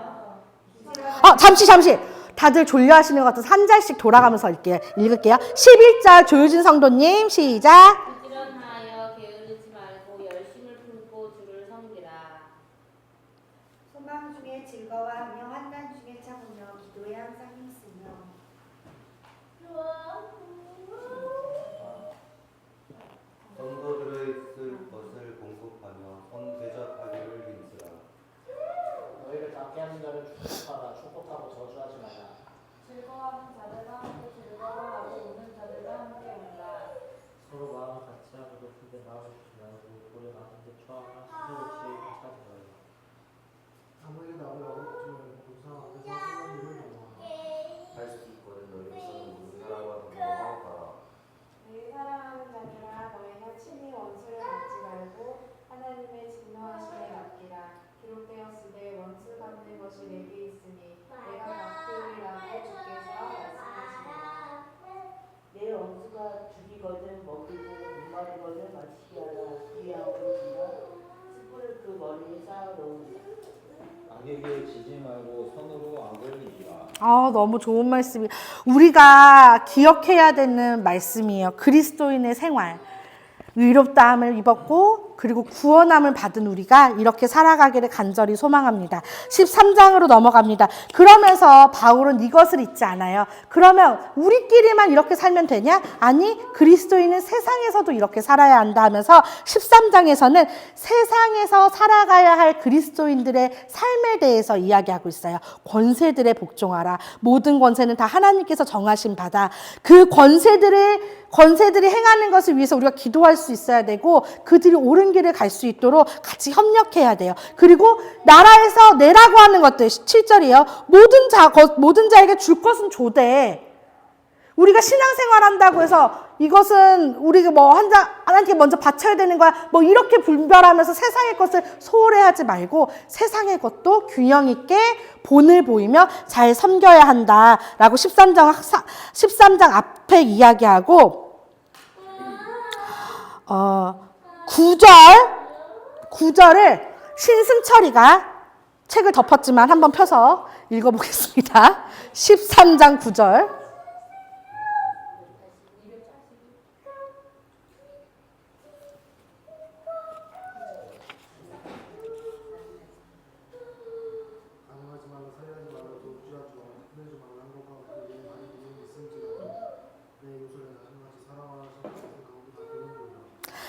잠시. 다들 졸려하시는 것 같아서 한 절씩 돌아가면서 읽을게요. 11절 조유진 성도님 시작. 부지런하여 게으르지 말고 열심을 품고 주를 섬기라. 소망 중에 즐거워하며 환난 중에 참으며 기도에 항상 힘쓰며 성도들의 쓸 것을 공급하며 선 대접하기를 힘쓰라. 너희를 닦게 하는 자를 축복하라. 축복하고 저주하지 마라. 즐거워하는 자들과 함께 즐거워하고 우는 자들과 함께 운다. 서로 마음을 같이 하고 높은데 마음을 주지 말고 고래 많은데 초하거나 스스로 지혜를 찾지 말라. 아무에게 나를 어렵지 말고 동상 앞에서 하나님 일을 넘어라. 할 수 있거든 너희로서는 모든 사람과 동감하라. 너희 사랑하는 자들아 너희가 친히 원수를 갚지 말고 하나님의 진노하심에 맡기라. 기록되었으되 원수 갚는 것이 내게 있으니 내가 갚으리라고 주께서 말씀하시니라. 내 원수가 죽이거든 먹이고 목마르거든 마시게 하라. 귀하고 주라. 숯불을 그 머리에 쌓아 놓으라. 악에게 지지 말고 선으로 악을 이기라. 너무 좋은 말씀이 우리가 기억해야 되는 말씀이에요. 그리스도인의 생활. 의롭다함을 입었고 그리고 구원함을 받은 우리가 이렇게 살아가기를 간절히 소망합니다. 13장으로 넘어갑니다. 그러면서 바울은 이것을 잊지 않아요. 그러면 우리끼리만 이렇게 살면 되냐? 아니, 그리스도인은 세상에서도 이렇게 살아야 한다 하면서 13장에서는 세상에서 살아가야 할 그리스도인들의 삶에 대해서 이야기하고 있어요. 권세들에 복종하라. 모든 권세는 다 하나님께서 정하신 바다. 그 권세들이 행하는 것을 위해서 우리가 기도할 수 있어야 되고 그들이 옳은 길을 갈 수 있도록 같이 협력해야 돼요. 그리고 나라에서 내라고 하는 것들 7절이에요. 모든 자에게 줄 것은 조대. 우리가 신앙생활 한다고 해서 이것은 우리가 하나님께 먼저 바쳐야 되는 거야. 이렇게 분별하면서 세상의 것을 소홀히 하지 말고 세상의 것도 균형 있게 본을 보이며 잘 섬겨야 한다라고 13장 앞에 이야기하고 9절을 신승철이가 책을 덮었지만 한번 펴서 읽어보겠습니다. 13장 9절. 강요하지 말라 살해하지 말라 도주하지 말라 흔들지 말라 한국과 그들이 많이 믿음이 있음지라도 내 이웃을 내 자신같이 사랑하라 하신 말씀 가운데 다 들은도다.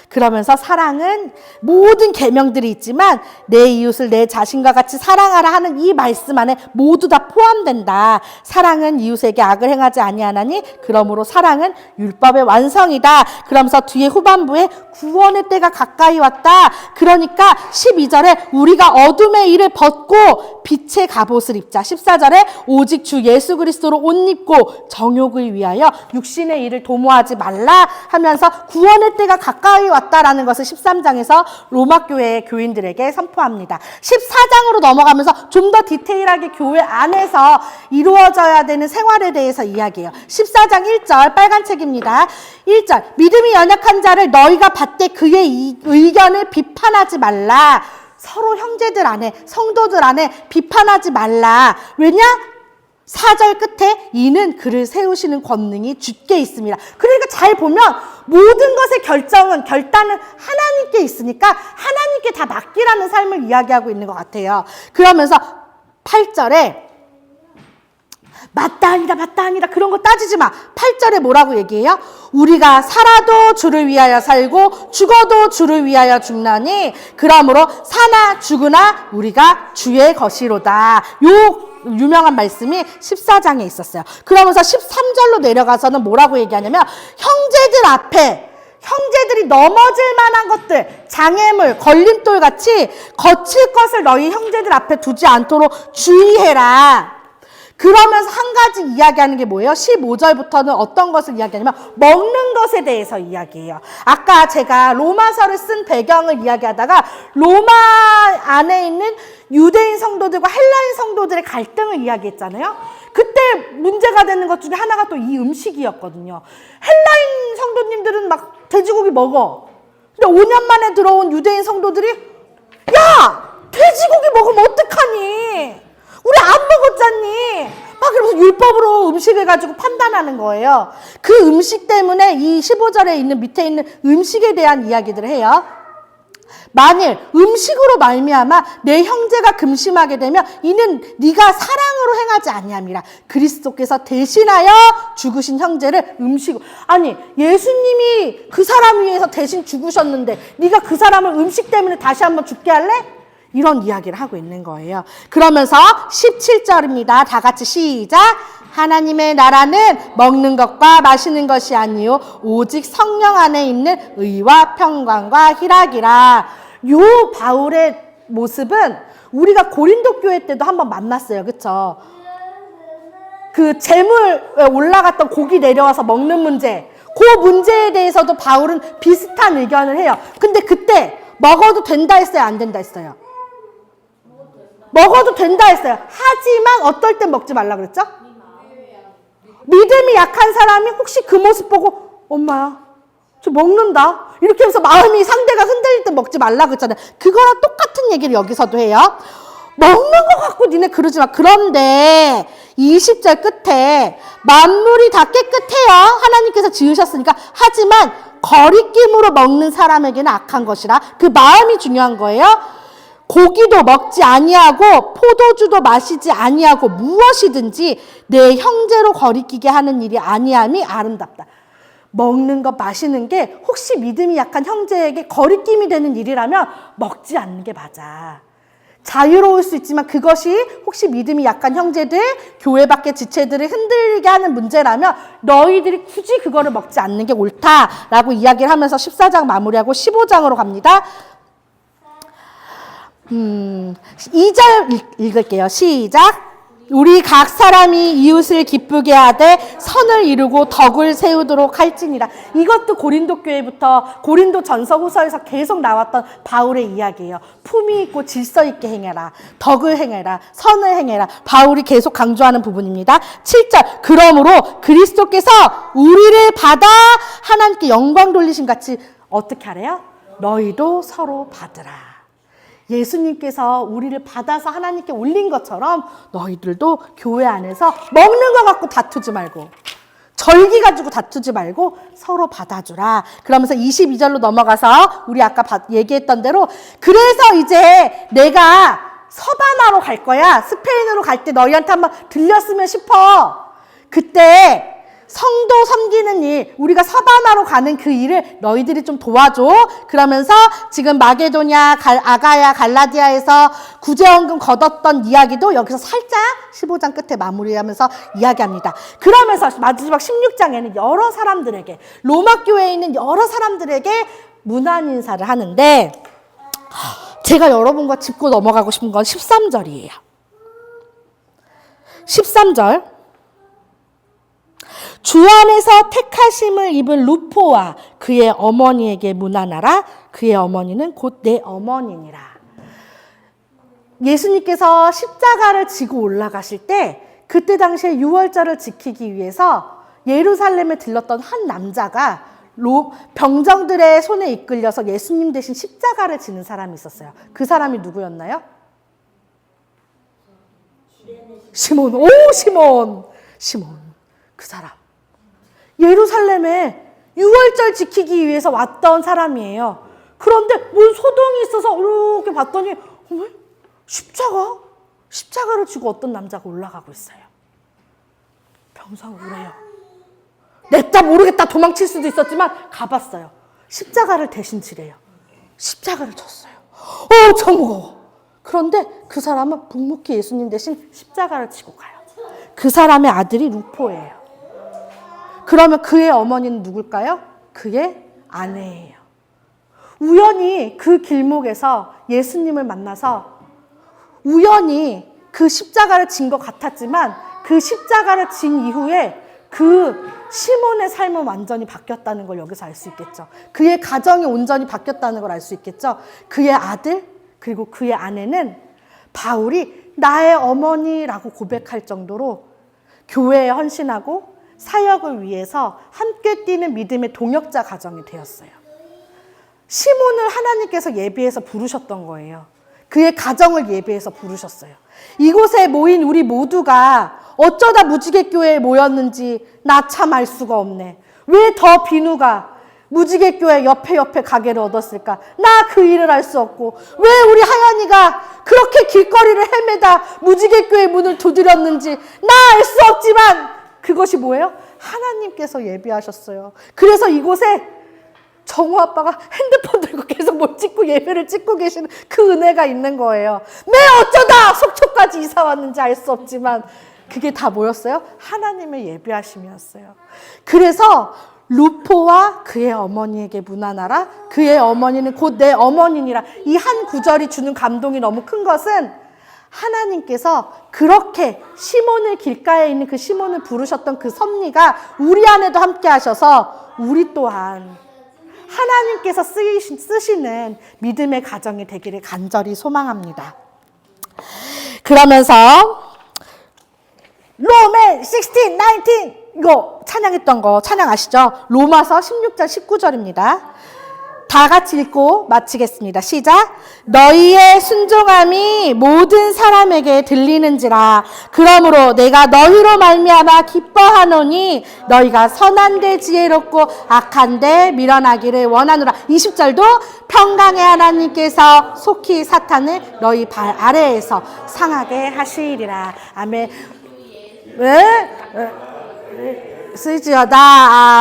그러면서 사랑은 모든 계명들이 있지만 내 이웃을 내 자신과 같이 사랑하라 하는 이 말씀 안에 모두 다 포함된다. 사랑은 이웃에게 악을 행하지 아니하나니 그러므로 사랑은 율법의 완성이다. 그러면서 뒤에 후반부에 구원의 때가 가까이 왔다. 그러니까 12절에 우리가 어둠의 일을 벗고 빛의 갑옷을 입자. 14절에 오직 주 예수 그리스도로 옷 입고 정욕을 위하여 육신의 일을 도모하지 말라 하면서 구원의 때가 가까이 왔다. 왔다라는 것을 13장에서 로마 교회 교인들에게 선포합니다. 14장으로 넘어가면서 좀 더 디테일하게 교회 안에서 이루어져야 되는 생활에 대해서 이야기해요. 14장 1절 빨간 책입니다. 1절 믿음이 연약한 자를 너희가 받되 그의 의견을 비판하지 말라. 서로 형제들 안에 성도들 안에 비판하지 말라. 왜냐? 4절 끝에 이는 그를 세우시는 권능이 주께 있습니다. 그러니까 잘 보면 모든 것의 결단은 하나님께 있으니까 하나님께 다 맡기라는 삶을 이야기하고 있는 것 같아요. 그러면서 8절에 맞다 아니다 그런 거 따지지 마. 8절에 뭐라고 얘기해요? 우리가 살아도 주를 위하여 살고 죽어도 주를 위하여 죽나니 그러므로 사나 죽으나 우리가 주의 것이로다. 요 유명한 말씀이 14장에 있었어요. 그러면서 13절로 내려가서는 뭐라고 얘기하냐면 형제들 앞에 형제들이 넘어질 만한 것들, 장애물, 걸림돌 같이 거칠 것을 너희 형제들 앞에 두지 않도록 주의해라. 그러면서 한 가지 이야기하는 게 뭐예요? 15절부터는 어떤 것을 이야기하냐면 먹는 것에 대해서 이야기해요. 아까 제가 로마서를 쓴 배경을 이야기하다가 로마 안에 있는 유대인 성도들과 헬라인 성도들의 갈등을 이야기했잖아요. 그때 문제가 되는 것 중에 하나가 또 이 음식이었거든요. 헬라인 성도님들은 막 돼지고기 먹어. 근데 5년 만에 들어온 유대인 성도들이 야! 돼지고기 먹으면 어떡하니? 우리 안 먹었잖니? 막 그러면서 율법으로 음식을 가지고 판단하는 거예요. 그 음식 때문에 이 15절에 있는 밑에 있는 음식에 대한 이야기들을 해요. 만일 음식으로 말미암아 내 형제가 금심하게 되면 이는 네가 사랑으로 행하지 아니함이라. 그리스도께서 대신하여 죽으신 형제를 음식으로. 아니 예수님이 그 사람 위해서 대신 죽으셨는데 네가 그 사람을 음식 때문에 다시 한번 죽게 할래? 이런 이야기를 하고 있는 거예요. 그러면서 17절입니다. 다 같이 시작. 하나님의 나라는 먹는 것과 마시는 것이 아니요 오직 성령 안에 있는 의와 평강과 희락이라. 요 바울의 모습은 우리가 고린도 교회 때도 한번 만났어요. 그쵸? 그 재물 올라갔던 고기 내려와서 먹는 문제, 그 문제에 대해서도 바울은 비슷한 의견을 해요. 근데 그때 먹어도 된다 했어요? 안 된다 했어요? 먹어도 된다 했어요. 하지만 어떨 땐 먹지 말라 그랬죠? 믿음이 약한 사람이 혹시 그 모습 보고 엄마야 저 먹는다 이렇게 해서 마음이 상대가 흔들릴 때 먹지 말라 그랬잖아요. 그거랑 똑같은 얘기를 여기서도 해요. 먹는 거 갖고 니네 그러지 마. 그런데 20절 끝에 만물이 다 깨끗해요. 하나님께서 지으셨으니까. 하지만 거리낌으로 먹는 사람에게는 악한 것이라. 그 마음이 중요한 거예요. 고기도 먹지 아니하고 포도주도 마시지 아니하고 무엇이든지 내 형제로 거리끼게 하는 일이 아니함이 아름답다. 먹는 것 마시는 게 혹시 믿음이 약한 형제에게 거리낌이 되는 일이라면 먹지 않는 게 맞아. 자유로울 수 있지만 그것이 혹시 믿음이 약한 형제들, 교회 밖의 지체들을 흔들리게 하는 문제라면 너희들이 굳이 그거를 먹지 않는 게 옳다라고 이야기를 하면서 14장 마무리하고 15장으로 갑니다. 2절 읽을게요. 시작. 우리 각 사람이 이웃을 기쁘게 하되 선을 이루고 덕을 세우도록 할지니라. 이것도 고린도 교회부터 고린도 전서 후서에서 계속 나왔던 바울의 이야기예요. 품위 있고 질서 있게 행해라. 덕을 행해라. 선을 행해라. 바울이 계속 강조하는 부분입니다. 7절. 그러므로 그리스도께서 우리를 받아 하나님께 영광 돌리신 같이 어떻게 하래요? 너희도 서로 받으라. 예수님께서 우리를 받아서 하나님께 올린 것처럼 너희들도 교회 안에서 먹는 거 갖고 다투지 말고 절기 가지고 다투지 말고 서로 받아주라. 그러면서 22절로 넘어가서 우리 아까 얘기했던 대로 그래서 이제 내가 서바나로 갈 거야. 스페인으로 갈 때 너희한테 한번 들렸으면 싶어. 그때 성도 섬기는 일, 우리가 서바나로 가는 그 일을 너희들이 좀 도와줘. 그러면서 지금 마게도냐, 아가야, 갈라디아에서 구제헌금 걷었던 이야기도 여기서 살짝 15장 끝에 마무리하면서 이야기합니다. 그러면서 마지막 16장에는 여러 사람들에게, 로마 교회에 있는 여러 사람들에게 문안 인사를 하는데 제가 여러분과 짚고 넘어가고 싶은 건 13절이에요. 13절. 주 안에서 택하심을 입은 루포와 그의 어머니에게 문안하라. 그의 어머니는 곧 내 어머니니라. 예수님께서 십자가를 지고 올라가실 때 그때 당시에 유월절을 지키기 위해서 예루살렘에 들렀던 한 남자가 병정들의 손에 이끌려서 예수님 대신 십자가를 지는 사람이 있었어요. 그 사람이 누구였나요? 시몬. 오, 시몬. 그 사람. 예루살렘에 유월절 지키기 위해서 왔던 사람이에요. 그런데 뭔 소동이 있어서 이렇게 봤더니 어머, 십자가를 지고 어떤 남자가 올라가고 있어요. 병사가 오래요. 냅다 모르겠다 도망칠 수도 있었지만 가봤어요. 십자가를 대신 지래요. 십자가를 졌어요. 참 무거워. 그런데 그 사람은 묵묵히 예수님 대신 십자가를 지고 가요. 그 사람의 아들이 루포예요. 그러면 그의 어머니는 누굴까요? 그의 아내예요. 우연히 그 길목에서 예수님을 만나서 우연히 그 십자가를 진 것 같았지만 그 십자가를 진 이후에 그 시몬의 삶은 완전히 바뀌었다는 걸 여기서 알 수 있겠죠. 그의 가정이 온전히 바뀌었다는 걸 알 수 있겠죠. 그의 아들 그리고 그의 아내는 바울이 나의 어머니라고 고백할 정도로 교회에 헌신하고 사역을 위해서 함께 뛰는 믿음의 동역자 가정이 되었어요. 시몬을 하나님께서 예비해서 부르셨던 거예요. 그의 가정을 예비해서 부르셨어요. 이곳에 모인 우리 모두가 어쩌다 무지개교회에 모였는지 나 참 알 수가 없네. 왜 더 비누가 무지개교회 옆에 가게를 얻었을까? 나 그 일을 알 수 없고 왜 우리 하연이가 그렇게 길거리를 헤매다 무지개교회 문을 두드렸는지 나 알 수 없지만 그것이 뭐예요? 하나님께서 예비하셨어요. 그래서 이곳에 정우 아빠가 핸드폰 들고 계속 뭘 찍고 예배를 찍고 계시는 그 은혜가 있는 거예요. 매 어쩌다 속초까지 이사 왔는지 알 수 없지만 그게 다 뭐였어요? 하나님의 예비하심이었어요. 그래서 루포와 그의 어머니에게 문안하라. 그의 어머니는 곧 내 어머니니라. 이 한 구절이 주는 감동이 너무 큰 것은 하나님께서 그렇게 시몬을 길가에 있는 그 시몬을 부르셨던 그 섭리가 우리 안에도 함께 하셔서 우리 또한 하나님께서 쓰시는 믿음의 가정이 되기를 간절히 소망합니다. 그러면서 로맨 16, 19 이거 찬양했던 거 찬양 아시죠? 로마서 16장 19절입니다. 다 같이 읽고 마치겠습니다. 시작. 너희의 순종함이 모든 사람에게 들리는지라. 그러므로 내가 너희로 말미암아 기뻐하노니 너희가 선한데 지혜롭고 악한데 미련하기를 원하노라. 20절도 평강의 하나님께서 속히 사탄을 너희 발 아래에서 상하게 하시리라. 아멘. 쓰지어다.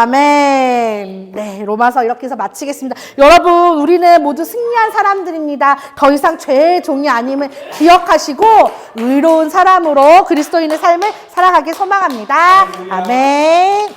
아멘. 네, 로마서 이렇게 해서 마치겠습니다. 여러분, 우리는 모두 승리한 사람들입니다. 더 이상 죄의 종이 아님을 기억하시고 의로운 사람으로 그리스도인의 삶을 살아가길 소망합니다. 아멘.